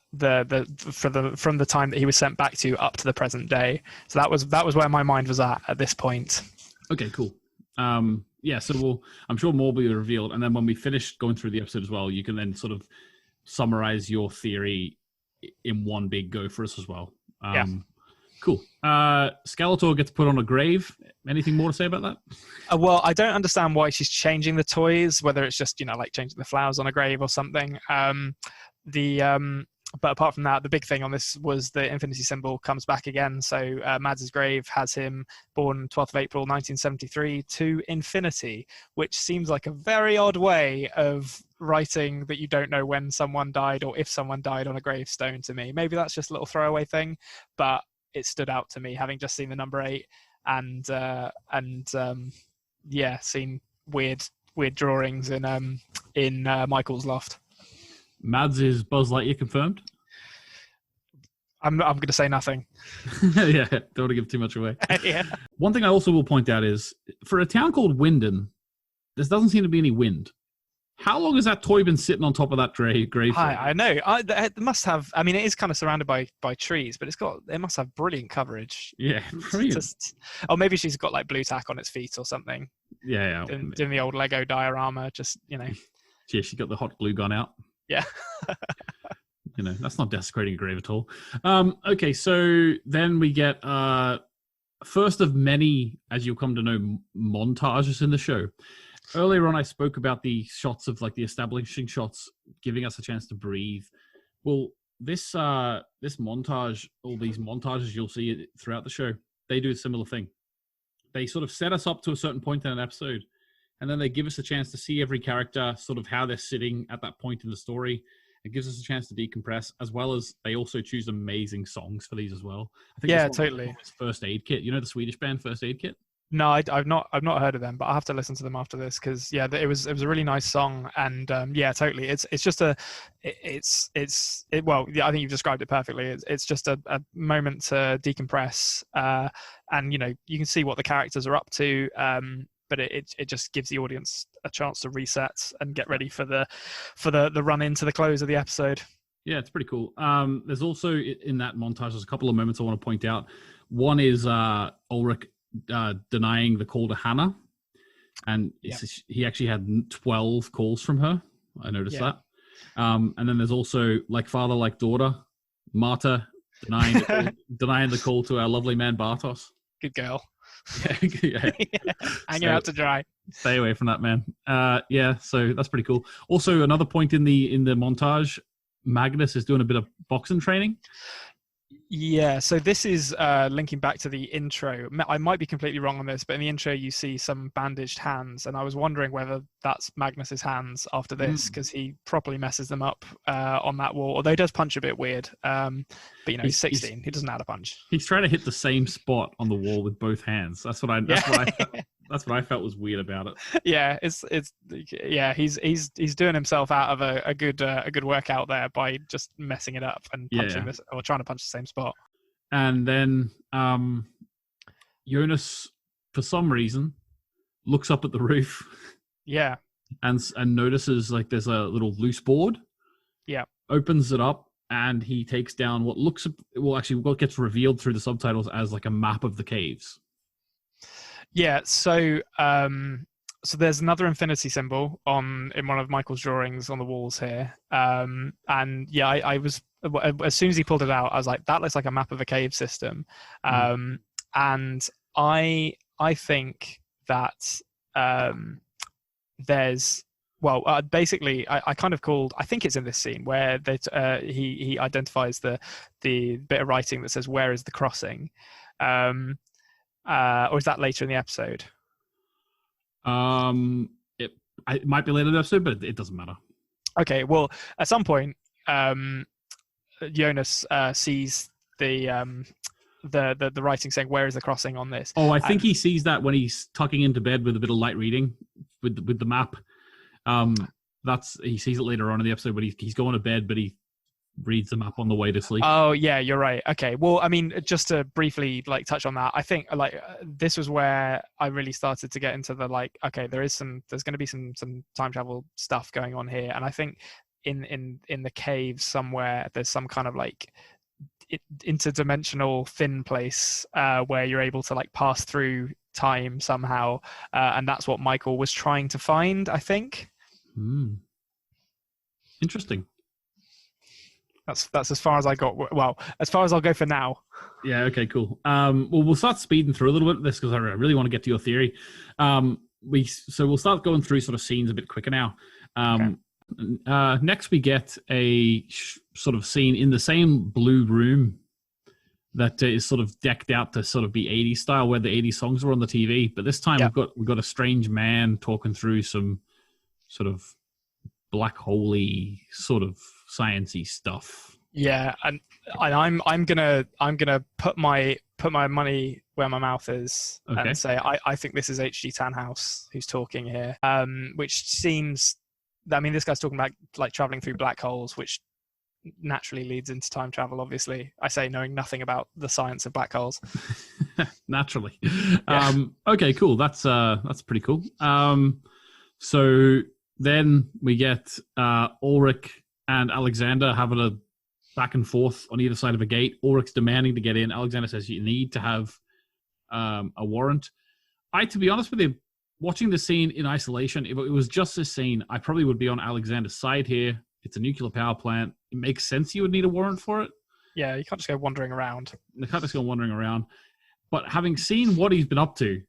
from the time that he was sent back to up to the present day. So that was where my mind was at this point. Okay, cool. Yeah, so I'm sure more will be revealed, and then when we finish going through the episode as well, you can then sort of summarize your theory in one big go for us as well. Yeah. Cool. Skeletor gets put on a grave. Anything more to say about that? Well, I don't understand why she's changing the toys, whether it's just, like changing the flowers on a grave or something. But apart from that, the big thing on this was the infinity symbol comes back again. So Mads' grave has him born 12th of April 1973 to infinity, which seems like a very odd way of writing that you don't know when someone died or if someone died on a gravestone to me. Maybe that's just a little throwaway thing, but it stood out to me having just seen the number 8 and seen weird drawings in Michael's loft. Mads is Buzz Lightyear confirmed? I'm going to say nothing. Yeah, don't want to give too much away. Yeah. One thing I also will point out is, for a town called Winden, there doesn't seem to be any wind. How long has that toy been sitting on top of that grave? I know. It must have. I mean, it is kind of surrounded by trees, but it must have brilliant coverage. Yeah, brilliant. Or maybe she's got like blue tack on its feet or something. Yeah. Doing the old Lego diorama, Yeah, she got the hot glue gun out. Yeah. That's not desecrating a grave at all. Okay, so then we get first of many, as you'll come to know, montages in the show. Earlier on, I spoke about the shots of like the establishing shots, giving us a chance to breathe. Well, this montage, all these montages you'll see throughout the show, they do a similar thing. They sort of set us up to a certain point in an episode, and then they give us a chance to see every character, sort of how they're sitting at that point in the story. It gives us a chance to decompress, as well as they also choose amazing songs for these as well. I think totally. First Aid Kit. You know the Swedish band First Aid Kit? No, I've not heard of them, but I'll have to listen to them after this because it was a really nice song and totally. It's just I think you've described it perfectly. It's just a moment to decompress, and you can see what the characters are up to. But it just gives the audience a chance to reset and get ready for the run into the close of the episode. Yeah, it's pretty cool. There's also in that montage, there's a couple of moments I want to point out. One is Ulrich denying the call to Hannah, and he actually had 12 calls from her. I noticed that. And then there's also like father, like daughter, Marta denying the call to our lovely man Bartos. Good girl. Yeah. Hang her out to dry. Stay away from that man. So that's pretty cool. Also, another point in the montage, Magnus is doing a bit of boxing training. Yeah, so this is linking back to the intro. I might be completely wrong on this, but in the intro you see some bandaged hands, and I was wondering whether that's Magnus's hands after this, because he properly messes them up on that wall. Although he does punch a bit weird, but he's 16. He doesn't know how to punch. He's trying to hit the same spot on the wall with both hands. That's what I felt was weird about it. Yeah, he's doing himself out of a good workout there by just messing it up and punching this or trying to punch the same spot. And then Jonas, for some reason, looks up at the roof. Yeah. And notices like there's a little loose board. Yeah. Opens it up and he takes down what gets revealed through the subtitles as like a map of the caves. Yeah, so there's another infinity symbol in one of Michael's drawings on the walls here, and I was, as soon as he pulled it out, I was like, that looks like a map of a cave system, and I think that there's basically I kind of called, I think it's in this scene where he identifies the bit of writing that says where is the crossing. Or is that later in the episode? It might be later in the episode, but it doesn't matter. Okay, well, at some point, Jonas sees the writing saying, "Where is the crossing on this?" Oh, I think he sees that when he's tucking into bed with a bit of light reading with the map. He sees it later on in the episode, but he's going to bed, but he reads the map on the way to sleep. Oh yeah, you're right. Okay, well, I mean, just to briefly touch on that, I think this was where I really started to get into the okay, there's going to be some time travel stuff going on here, and I think in the caves somewhere there's some kind of interdimensional thin place where you're able to pass through time somehow, and that's what Michael was trying to find, I think. Interesting. That's as far as I got. Well, as far as I'll go for now. Yeah. Okay. Cool. Well, we'll start speeding through a little bit of this because I really want to get to your theory. We'll start going through sort of scenes a bit quicker now. Okay. Next, we get a sort of scene in the same blue room that is sort of decked out to sort of be 80s style, where the 80s songs were on the TV. But this time we've got a strange man talking through some sort of black holy sort of sciencey stuff. Yeah, and I'm gonna put my money where my mouth is, and say I think this is H.G. Tannhaus who's talking here. Which seems, I mean, this guy's talking about traveling through black holes, which naturally leads into time travel. Obviously, I say knowing nothing about the science of black holes. Naturally. Yeah. Okay, cool. That's pretty cool. So then we get Ulrich and Alexander having a back and forth on either side of a gate. Ulrich's demanding to get in. Alexander says you need to have a warrant. To be honest with you, watching the scene in isolation, if it was just this scene, I probably would be on Alexander's side here. It's a nuclear power plant. It makes sense you would need a warrant for it. Yeah, you can't just go wandering around. You can't just go wandering around. But having seen what he's been up to...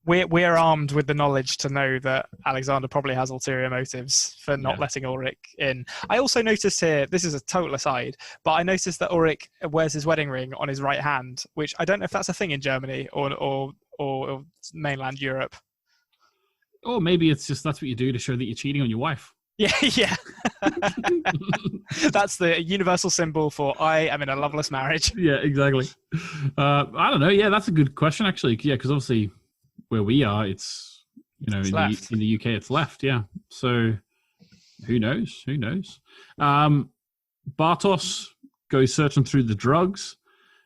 We're armed with the knowledge to know that Alexander probably has ulterior motives for not letting Ulrich in. I also noticed here, this is a total aside, but I noticed that Ulrich wears his wedding ring on his right hand, which I don't know if that's a thing in Germany or mainland Europe. Or maybe it's just that's what you do to show that you're cheating on your wife. Yeah. That's the universal symbol for I am in a loveless marriage. Yeah, exactly. I don't know. Yeah, that's a good question, actually. Yeah, because obviously... where we are, it's in the UK, it's left. Yeah. So who knows? Bartos goes searching through the drugs.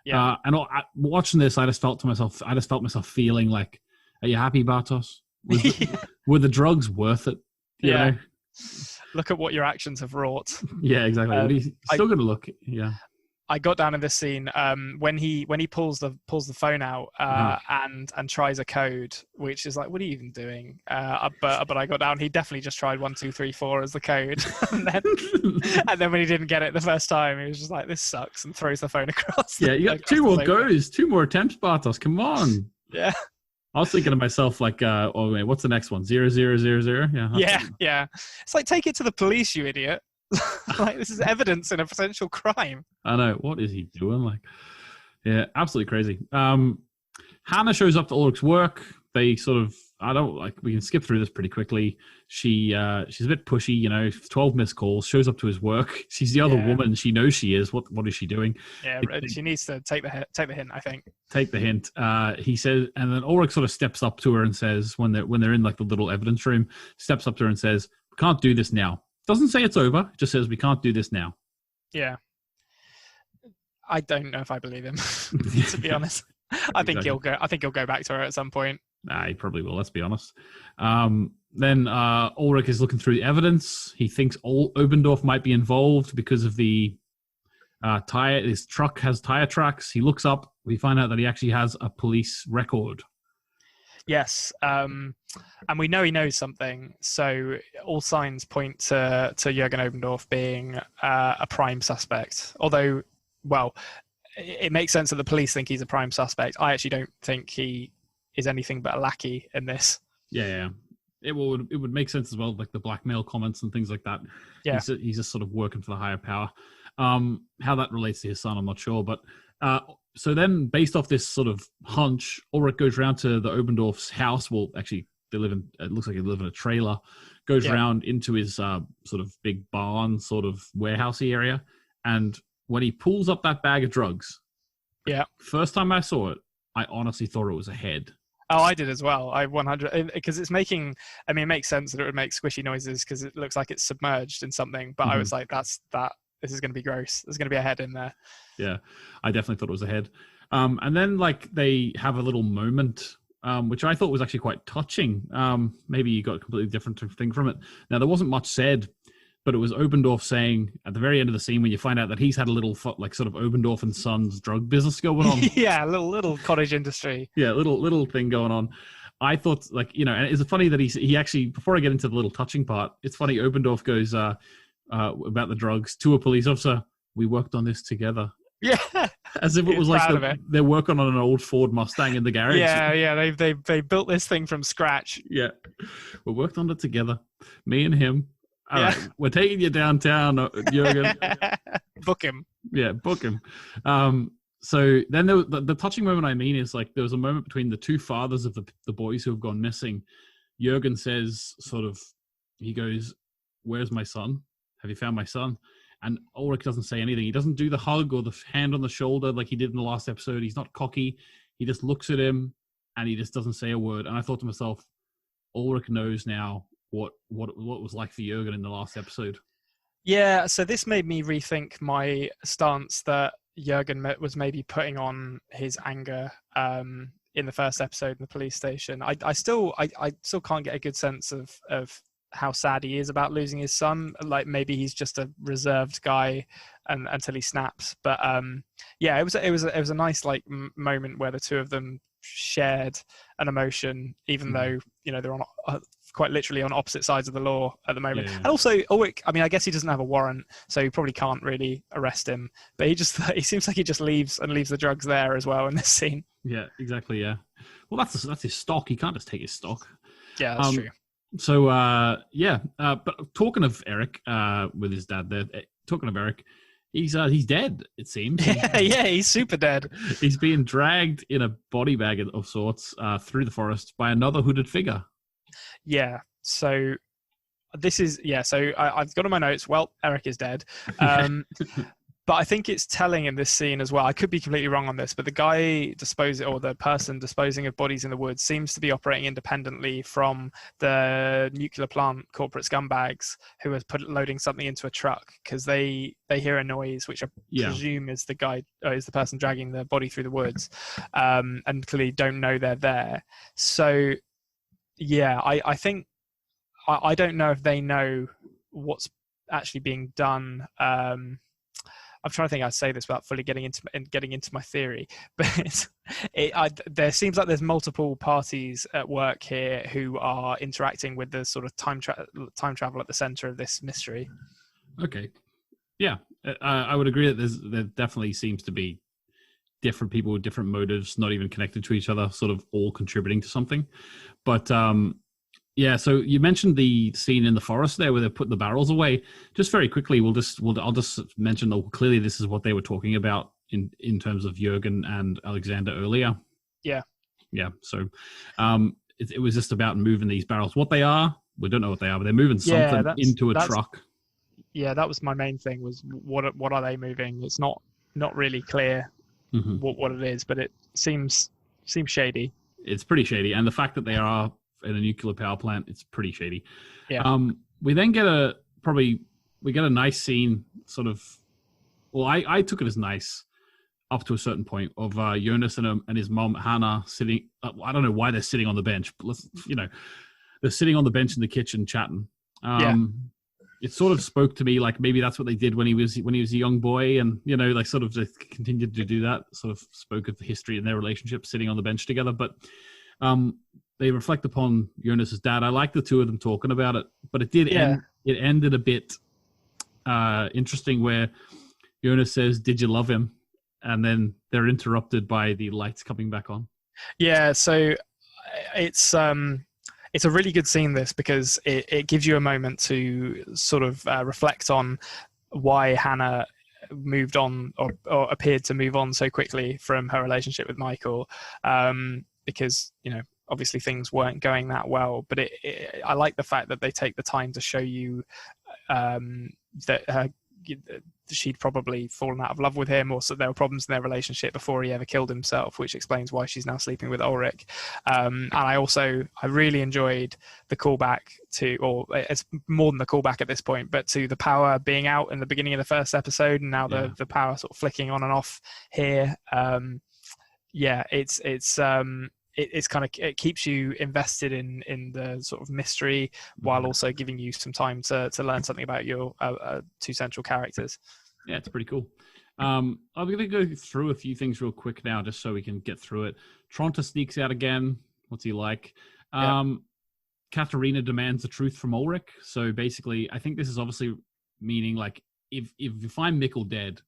Yeah. And watching this, I just felt myself feeling like, are you happy, Bartos? Were the drugs worth it? You know? Look at what your actions have wrought. Yeah, exactly. But he's still going to look. Yeah. I got down in this scene when he pulls the phone out and tries a code, which is like, what are you even doing? But I got down. He definitely just tried 1, 2, 3, 4 as the code, and then when he didn't get it the first time, he was just like, this sucks, and throws the phone across. Yeah, you got 2 more goes, 2 more attempts, Bartos. Come on. Yeah. I was thinking to myself, like, oh wait, what's the next one? 0000? Yeah. Yeah. It's like, take it to the police, you idiot. Like, this is evidence in a potential crime. I know. What is he doing? Like, yeah, absolutely crazy. Hannah shows up to Ulrich's work. They sort of, we can skip through this pretty quickly. She's a bit pushy, 12 missed calls, shows up to his work. She's the other woman. She knows she is. What is she doing? Yeah, she needs to take the hint, I think. Take the hint. He says, and then Ulrich sort of steps up to her and says, when they're in like the little evidence room, steps up to her and says, we can't do this now. Doesn't say it's over, just says we can't do this now. Yeah. I don't know if I believe him, to be honest. I think he'll go back to her at some point. Nah, he probably will, let's be honest. Then Ulrich is looking through the evidence. He thinks Obendorf might be involved because of the his truck has tire tracks. He looks up, we find out that he actually has a police record. Yes, and we know he knows something. So all signs point to Jürgen Obendorf being a prime suspect. Although, well, it makes sense that the police think he's a prime suspect. I actually don't think he is anything but a lackey in this. Yeah. It would make sense as well, like the blackmail comments and things like that. Yeah, he's just sort of working for the higher power. How that relates to his son, I'm not sure, but. So then, based off this sort of hunch, Ulrich goes around to the Obendorf's house. Well, actually, it looks like they live in a trailer. Goes around into his sort of big barn, sort of warehousey area. And when he pulls up that bag of drugs, first time I saw it, I honestly thought it was a head. Oh, I did as well. I 100 because it's making. I mean, it makes sense that it would make squishy noises because it looks like it's submerged in something. But I was like, that's that. This is going to be gross. There's going to be a head in there. Yeah, I definitely thought it was a head. And then like they have a little moment, which I thought was actually quite touching. Maybe you got a completely different thing from it. Now, there wasn't much said, but it was Obendorf saying at the very end of the scene when you find out that he's had a little like sort of Obendorf and Sons drug business going on. Yeah, little cottage industry. Yeah, little thing going on. I thought like, and it's funny that he actually, before I get into the little touching part, it's funny Obendorf goes, about the drugs to a police officer. We worked on this together. Yeah, as if it was like they're working on an old Ford Mustang in the garage. Yeah. They built this thing from scratch. Yeah, we worked on it together, me and him. All right, we're taking you downtown, Jürgen. Book him. Yeah, book him. So then the touching moment I mean is like there was a moment between the two fathers of the boys who have gone missing. Jürgen says he goes, "Where's my son? Have you found my son?" And Ulrich doesn't say anything. He doesn't do the hug or the hand on the shoulder like he did in the last episode. He's not cocky. He just looks at him and he just doesn't say a word. And I thought to myself, Ulrich knows now what it was like for Jürgen in the last episode. Yeah, so this made me rethink my stance that Jürgen was maybe putting on his anger in the first episode in the police station. I still can't get a good sense of how sad he is about losing his son. Like maybe he's just a reserved guy until he snaps. But it was a nice like moment where the two of them shared an emotion, even though they're on quite literally on opposite sides of the law at the moment. And also Ulrich, I mean, I guess he doesn't have a warrant, so he probably can't really arrest him. But he seems like he just leaves the drugs there as well in this scene. Yeah, exactly. Yeah. Well, that's his stock. He can't just take his stock. Yeah, that's true. So, but talking of Eric, with his dad there, talking of Eric, he's dead, it seems. Yeah, he's super dead. He's being dragged in a body bag of sorts through the forest by another hooded figure. Yeah, so this is, so I've got on my notes, well, Eric is dead. But I think it's telling in this scene as well. I could be completely wrong on this, but the person disposing of bodies in the woods seems to be operating independently from the nuclear plant corporate scumbags who are loading something into a truck because they hear a noise, which I presume is the person dragging the body through the woods, and clearly don't know they're there. So, I think I don't know if they know what's actually being done. I'm trying to think how to say this without fully getting into my theory, but there seems like there's multiple parties at work here who are interacting with the sort of time travel at the center of this mystery. Okay, yeah, I would agree that there definitely seems to be different people with different motives, not even connected to each other, sort of all contributing to something. But yeah, so you mentioned the scene in the forest there where they put the barrels away. Just very quickly, I'll just mention that clearly this is what they were talking about in terms of Jurgen and Alexander earlier. Yeah. Yeah. So it was just about moving these barrels. What they are, we don't know what they are, but they're moving something into a truck. Yeah, that was my main thing. Was what are they moving? It's not really clear what it is, but it seems shady. It's pretty shady, and the fact that they are in a nuclear power plant, it's pretty shady. Yeah. We then get a nice scene, sort of. Well, I took it as nice up to a certain point of Jonas and his mom Hannah sitting. I don't know why they're sitting on the bench, but they're sitting on the bench in the kitchen chatting. It sort of spoke to me like maybe that's what they did when he was a young boy, and like sort of just continued to do that. Sort of spoke of the history in their relationship, sitting on the bench together. But they reflect upon Jonas's dad. I like the two of them talking about it, but it did end. It ended a bit interesting, where Jonas says, "Did you love him?" and then they're interrupted by the lights coming back on. Yeah, so it's a really good scene, this, because it gives you a moment to sort of reflect on why Hannah moved on or appeared to move on so quickly from her relationship with Michael, because obviously things weren't going that well. But I like the fact that they take the time to show you that she'd probably fallen out of love with him, or so there were problems in their relationship before he ever killed himself, which explains why she's now sleeping with Ulrich. And I really enjoyed the callback to, or it's more than the callback at this point, but to the power being out in the beginning of the first episode, and now the power sort of flicking on and off here. It's kind of, it keeps you invested in the sort of mystery, while also giving you some time to learn something about your two central characters. Yeah, it's pretty cool. I'm going to go through a few things real quick now, just so we can get through it. Tronta sneaks out again. What's he like? Katharina demands the truth from Ulrich. So basically, I think this is obviously meaning like, if you find Mikkel dead,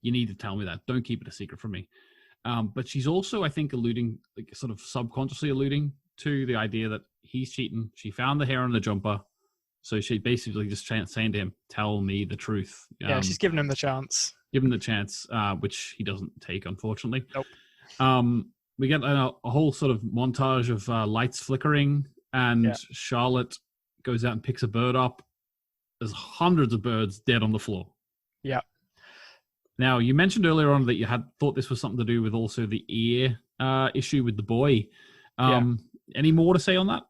you need to tell me that. Don't keep it a secret from me. But she's also, I think, alluding, like sort of subconsciously alluding to the idea that he's cheating. She found the hair on the jumper. So she basically just saying to him, tell me the truth. Yeah, she's giving him the chance. Give him the chance, which he doesn't take, unfortunately. Nope. We get a whole sort of montage of lights flickering, and Charlotte goes out and picks a bird up. There's hundreds of birds dead on the floor. Yeah. Now, you mentioned earlier on that you had thought this was something to do with also the ear issue with the boy. Any more to say on that?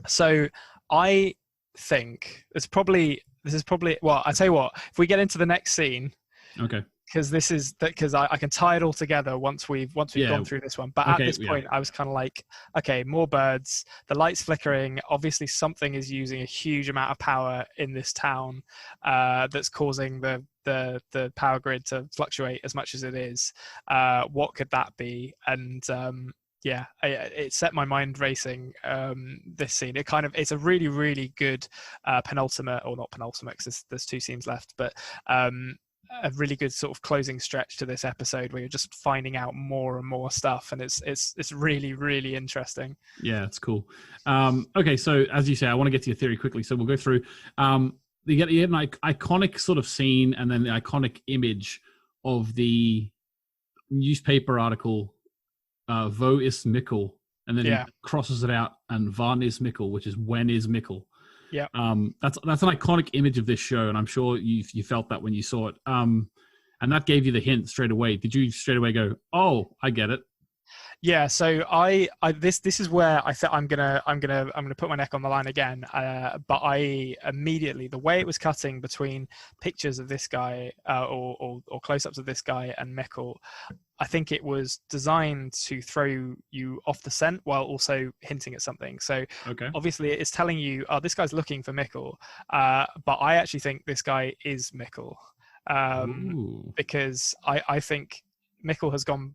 So I think this is probably, well, I tell you what, if we get into the next scene, okay, because I can tie it all together once we've gone through this one. But at this point, I was kind of like, okay, more birds, the lights flickering. Obviously, something is using a huge amount of power in this town that's causing the power grid to fluctuate as much as it is. What could that be? And it set my mind racing, this scene. It's a really, really good penultimate, or not penultimate, because there's two scenes left, but a really good sort of closing stretch to this episode, where you're just finding out more and more stuff, and it's really, really interesting. Yeah, it's cool. Okay, so as you say, I want to get to your theory quickly, so we'll go through. You get an iconic sort of scene, and then the iconic image of the newspaper article, Wo is Mikkel, and then he crosses it out, and Wann is Mikkel, which is when is Mikkel. Yeah. That's an iconic image of this show, and I'm sure you felt that when you saw it. And that gave you the hint straight away. Did you straight away go, "Oh, I get it"? Yeah, so this is where I thought I'm gonna put my neck on the line again. But I immediately, the way it was cutting between pictures of this guy or close-ups of this guy and Mikkel, I think it was designed to throw you off the scent while also hinting at something. So Okay. obviously it's telling you, oh, this guy's looking for Mikkel, but I actually think this guy is Mikkel, because I think Mikkel has gone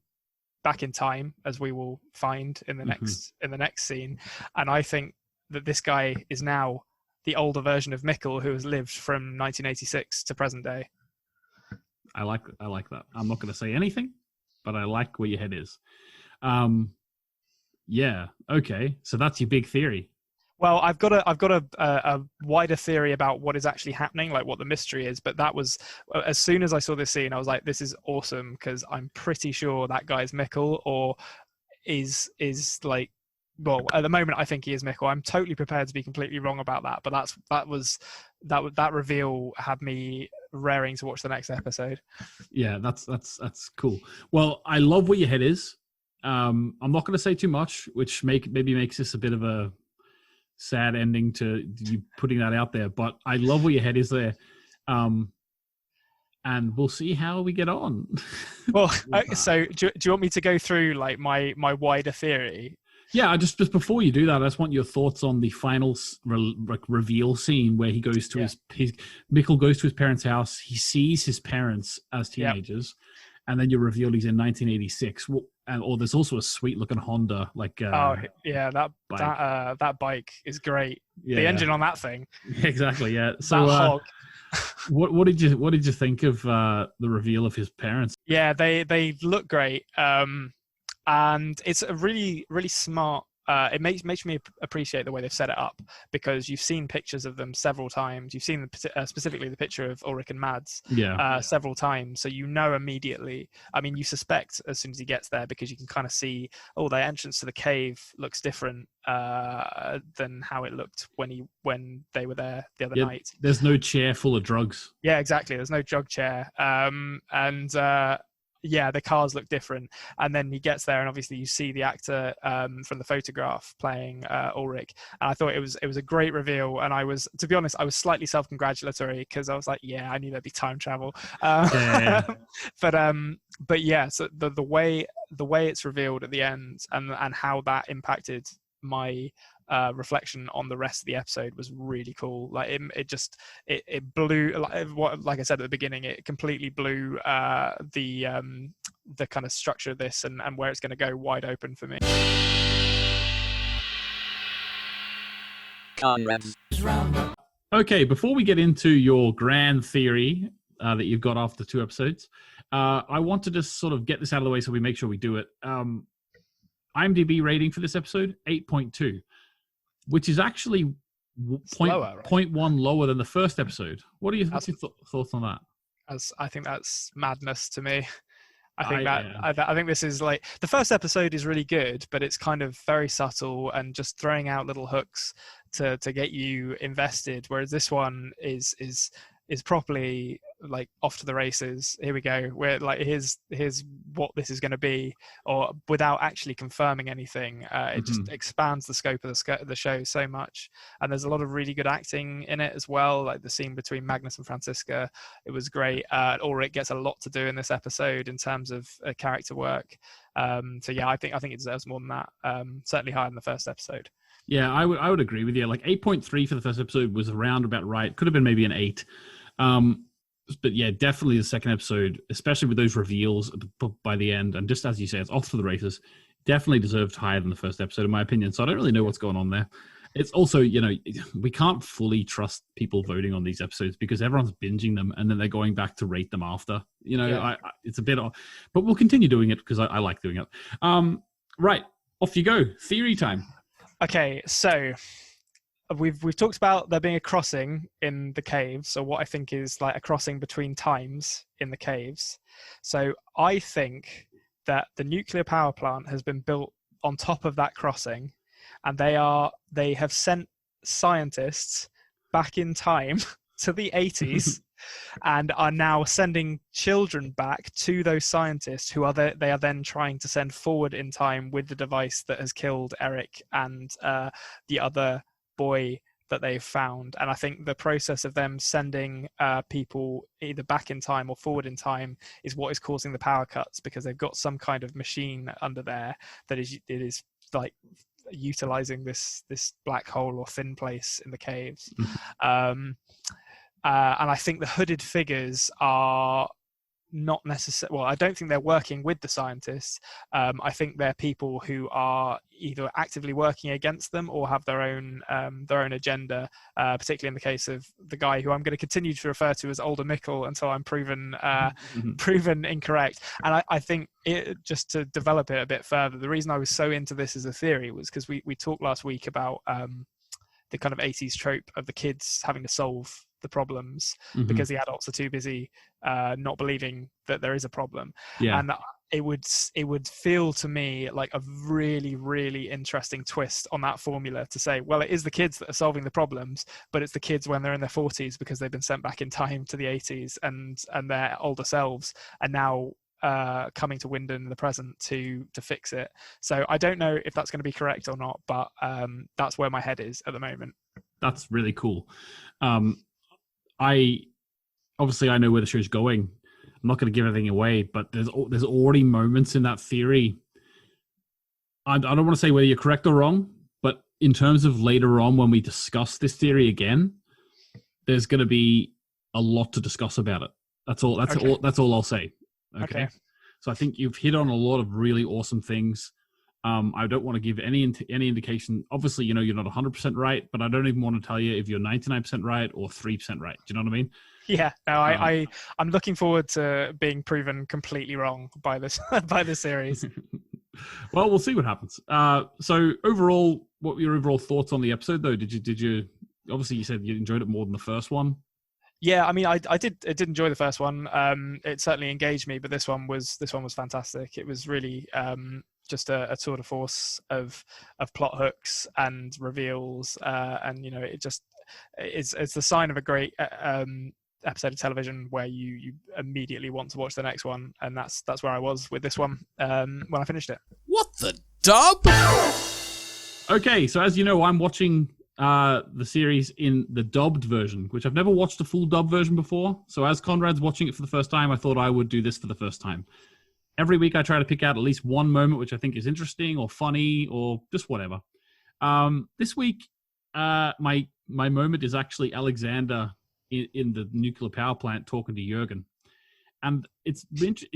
back in time, as we will find in the next scene, and I think that this guy is now the older version of Mikkel who has lived from 1986 to present day. I like that. I'm not going to say anything, but I like where your head is. Yeah. Okay. So that's your big theory. Well, I've got a wider theory about what is actually happening, like what the mystery is. But that was, as soon as I saw this scene, I was like, this is awesome, because I'm pretty sure that guy's Mikkel, or is like, well, at the moment I think he is Mikkel. I'm totally prepared to be completely wrong about that, but that reveal had me raring to watch the next episode. Yeah, that's cool. Well, I love where your head is. I'm not going to say too much, which maybe makes this a bit of a sad ending to you putting that out there, but I love where your head is there. And we'll see how we get on. Well, so do you want me to go through like my wider theory? Yeah, just before you do that, I just want your thoughts on the final reveal scene where he goes to his Mikkel goes to his parents' house. He sees his parents as teenagers, and then you reveal he's in 1986. Or there's also a sweet looking Honda, like that bike. That bike is great. Yeah. The engine on that thing, exactly. Yeah. So, hog. what did you think of the reveal of his parents? Yeah, they look great, and it's a really really smart. It makes me appreciate the way they've set it up, because you've seen pictures of them several times. You've seen specifically the picture of Ulrich and Mads several times, so you know immediately. I mean, you suspect as soon as he gets there, because you can kind of see, oh, the entrance to the cave looks different than how it looked when they were there the other night. There's no chair full of drugs. Yeah, exactly. There's no drug chair, yeah, the cars look different, and then he gets there, and obviously you see the actor from the photograph playing Ulrich, and I thought it was a great reveal. And I was, to be honest, I was slightly self-congratulatory, because I was like, yeah, I knew there'd be time travel. But yeah, so the way it's revealed at the end, and how that impacted my reflection on the rest of the episode was really cool. Like it blew, like I said at the beginning, it completely blew the kind of structure of this and where it's going to go wide open for me. Okay, before we get into your grand theory that you've got after 2 episodes, I want to just sort of get this out of the way so we make sure we do it. IMDb rating for this episode, 8.2. which is actually 0.1 lower than the first episode. What's your thoughts on that? I think that's madness to me. I think this is like, the first episode is really good, but it's kind of very subtle and just throwing out little hooks to get you invested. Whereas this one is properly like off to the races. Here we go. We're like, here's what this is going to be, or without actually confirming anything. It just expands the scope of the show so much. And there's a lot of really good acting in it as well. Like the scene between Magnus and Franziska, it was great. Ulrich gets a lot to do in this episode in terms of character work. So yeah, I think it deserves more than that. Certainly higher than the first episode. Yeah, I would agree with you. Like 8.3 for the first episode was around about right. Could have been maybe an 8. But yeah, definitely the second episode, especially with those reveals by the end, and just as you say, it's off to the races, definitely deserved higher than the first episode, in my opinion. So I don't really know what's going on there. It's also, we can't fully trust people voting on these episodes because everyone's binging them and then they're going back to rate them after. It's a bit off, but we'll continue doing it because I like doing it. Right, off you go. Theory time. Okay, so we've talked about there being a crossing in the caves, so what I think is like a crossing between times in the caves. So I think that the nuclear power plant has been built on top of that crossing, and they have sent scientists back in time to the 80s and are now sending children back to those scientists who they are then trying to send forward in time with the device that has killed Eric and the other boy that they've found. And I think the process of them sending people either back in time or forward in time is what is causing the power cuts, because they've got some kind of machine under there that is like utilizing this black hole or thin place in the caves. And I think the hooded figures are not necessarily, well, I don't think they're working with the scientists. I think they're people who are either actively working against them or have their own agenda, particularly in the case of the guy who I'm going to continue to refer to as Older Mickle until I'm proven incorrect. And I think just to develop it a bit further, the reason I was so into this as a theory was because we talked last week about the kind of 80s trope of the kids having to solve the problems because the adults are too busy not believing that there is a problem. And it would feel to me like a really, really interesting twist on that formula to say, well, it is the kids that are solving the problems, but it's the kids when they're in their 40s because they've been sent back in time to the 80s and their older selves are now coming to Wyndon in the present to fix it. So I don't know if that's going to be correct or not, but that's where my head is at the moment. That's really cool. I know where the show's going. I'm not going to give anything away, but there's already moments in that theory. I don't want to say whether you're correct or wrong, but in terms of later on when we discuss this theory again, there's going to be a lot to discuss about it. That's all. That's all I'll say. Okay. So I think you've hit on a lot of really awesome things. I don't want to give any indication. Obviously, you're not 100% right, but I don't even want to tell you if you're 99% right or 3% right. Do you know what I mean? Yeah. No, I'm looking forward to being proven completely wrong by this series. Well, we'll see what happens. So overall, what were your overall thoughts on the episode, though? Did you? Obviously, you said you enjoyed it more than the first one. Yeah, I mean, I did enjoy the first one. It certainly engaged me, but this one was fantastic. It was really just a tour de force of plot hooks and reveals, and it's the sign of a great episode of television where you immediately want to watch the next one, and that's where I was with this one when I finished it. What the dub? Okay, so as you know, I'm watching the series in the dubbed version, which I've never watched a full dub version before. So as Konrad's watching it for the first time, I thought I would do this for the first time. Every week I try to pick out at least one moment which I think is interesting or funny or just whatever. This week, my moment is actually Alexander in the nuclear power plant talking to Jurgen. And it's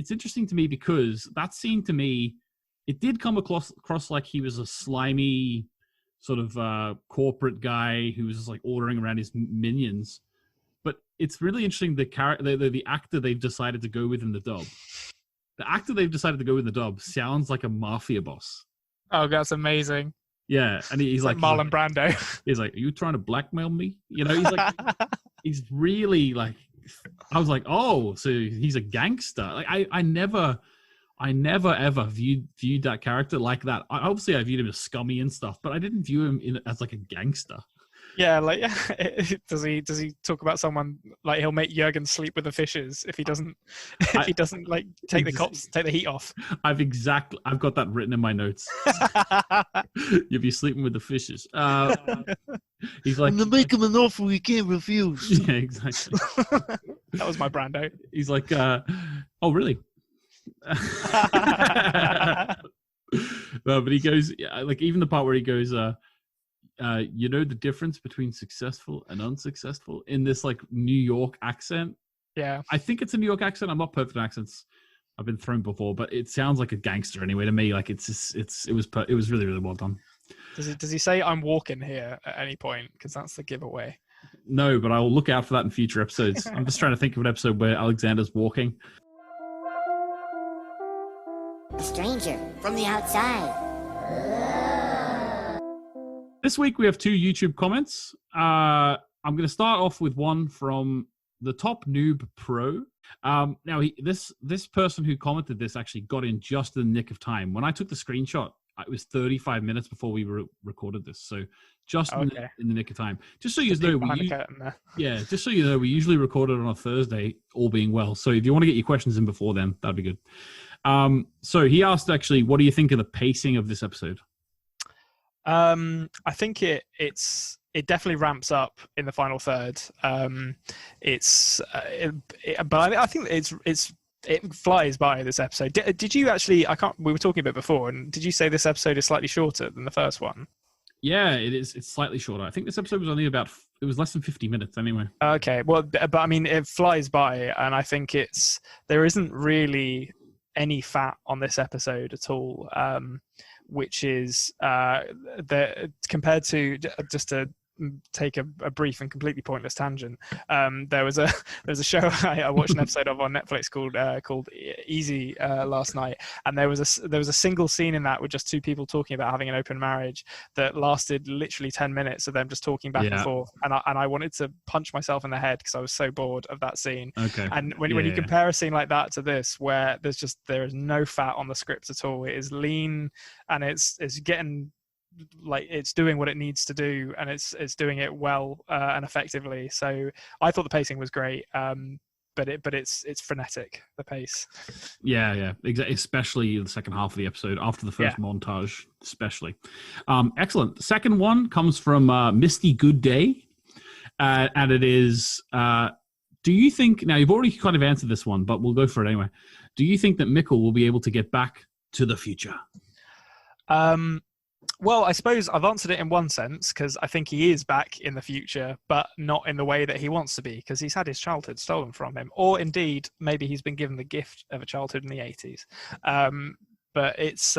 interesting to me because that scene to me, it did come across like he was a slimy sort of corporate guy who was just like ordering around his minions. But it's really interesting the actor they've decided to go with in the dub. The actor they've decided to go with in the dub sounds like a mafia boss. Oh, that's amazing. Yeah, and he's like Marlon Brando. He's like, "Are you trying to blackmail me?" He's like, he's really like. I was like, "Oh, so he's a gangster." Like, I never ever viewed that character like that. Obviously, I viewed him as scummy and stuff, but I didn't view him as like a gangster. Yeah, like does he talk about someone like he'll make Jurgen sleep with the fishes if he doesn't like take the heat off? I've got that written in my notes. You'll be sleeping with the fishes. He's like, I'm gonna make him an offer he can't refuse. Yeah, exactly. That was my Brando. He's like, oh really? No, but he goes like even the part where he goes, you know the difference between successful and unsuccessful in this like New York accent. Yeah, I think it's a New York accent. I'm not perfect at accents. I've been thrown before, but it sounds like a gangster anyway to me. Like it was really, really well done. Does he say I'm walking here at any point? Because that's the giveaway. No, but I will look out for that in future episodes. I'm just trying to think of an episode where Alexander's walking. A stranger from the outside. This week we have 2 YouTube comments. I'm going to start off with one from the Top Noob Pro. Now this person who commented this actually got in just in the nick of time. When I took the screenshot it was 35 minutes before we recorded this, so just in the nick of time. Just so you know, just so you know, we usually record it on a Thursday, all being well. So if you want to get your questions in before then, that'd be good. So he asked, actually, what do you think of the pacing of this episode? I think it definitely ramps up in the final third. But I think it flies by this episode. Did you actually? We were talking a bit before, and did you say this episode is slightly shorter than the first one? Yeah, it is. It's slightly shorter. I think this episode was only it was less than 50 minutes anyway. Okay, well, but I mean, it flies by, and I think there isn't really any fat on this episode at all, which is compared to, just to take a brief and completely pointless tangent. There was a show I watched an episode of on Netflix called Easy last night, and there was a single scene in that with just two people talking about having an open marriage that lasted literally 10 minutes of them just talking back and forth, and I wanted to punch myself in the head because I was so bored of that scene. Okay. And when you compare a scene like that to this, where there is no fat on the script at all, it is lean and it's getting, like, it's doing what it needs to do, and it's doing it well and effectively. So I thought the pacing was great, but it's frenetic, the pace. Yeah, exactly. Especially the second half of the episode after the first montage, especially. Excellent. The second one comes from Misty Good Day, and it is. Do you think, now you've already kind of answered this one, but we'll go for it anyway. Do you think that Mikkel will be able to get back to the future? Well, I suppose I've answered it in one sense, because I think he is back in the future, but not in the way that he wants to be, because he's had his childhood stolen from him. Or indeed, maybe he's been given the gift of a childhood in the 80s. But it's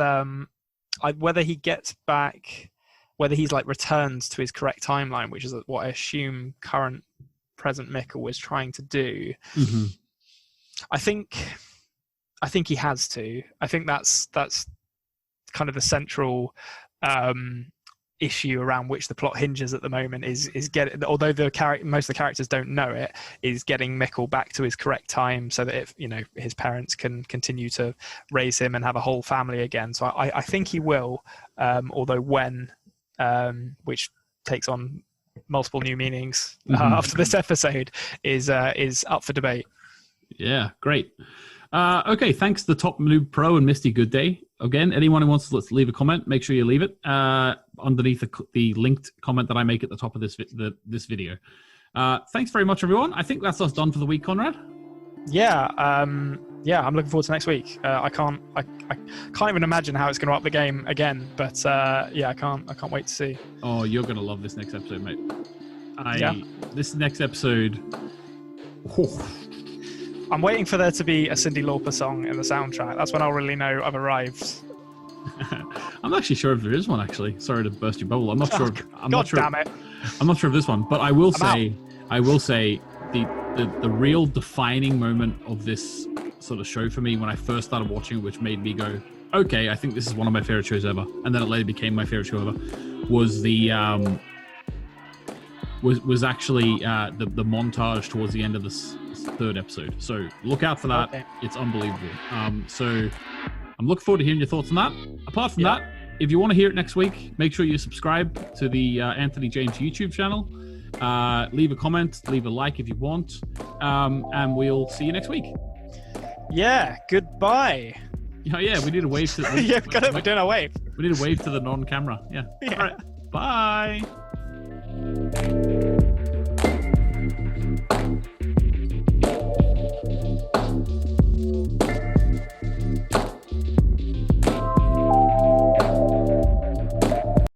whether he gets back, whether he's like returns to his correct timeline, which is what I assume present Mikkel was trying to do. Mm-hmm. I think he has to. I think that's kind of the central issue around which the plot hinges at the moment is although most of the characters don't know it, is getting Mikkel back to his correct time so that his parents can continue to raise him and have a whole family again. So I think he will, although when, which takes on multiple new meanings after this episode, is up for debate. Yeah, great. Okay, thanks to Top Noob Pro and Misty Good Day. Again, anyone who wants to leave a comment, make sure you leave it underneath the linked comment that I make at the top of this video. Thanks very much, everyone. I think that's us done for the week, Konrad. Yeah, I'm looking forward to next week. I can't even imagine how it's going to up the game again, but I can't wait to see. Oh, you're going to love this next episode, mate. This next episode. I'm waiting for there to be a Cyndi Lauper song in the soundtrack. That's when I'll really know I've arrived. I'm not actually sure if there is one, actually. Sorry to burst your bubble. I'm not sure. Damn it. I'm not sure of this one, but I will say the real defining moment of this sort of show for me when I first started watching it, which made me go, okay, I think this is one of my favorite shows ever, and then it later became my favorite show ever, was the was actually the montage towards the end of this third episode. So look out for that. Okay. It's unbelievable. So I'm looking forward to hearing your thoughts on that. Apart from that, if you want to hear it next week, make sure you subscribe to the Anthony James YouTube channel. Leave a comment, leave a like if you want, and we'll see you next week. Yeah, goodbye. Oh yeah, we need a wave to we're doing a wave. We need a wave to the non-camera. Yeah. All right. Bye.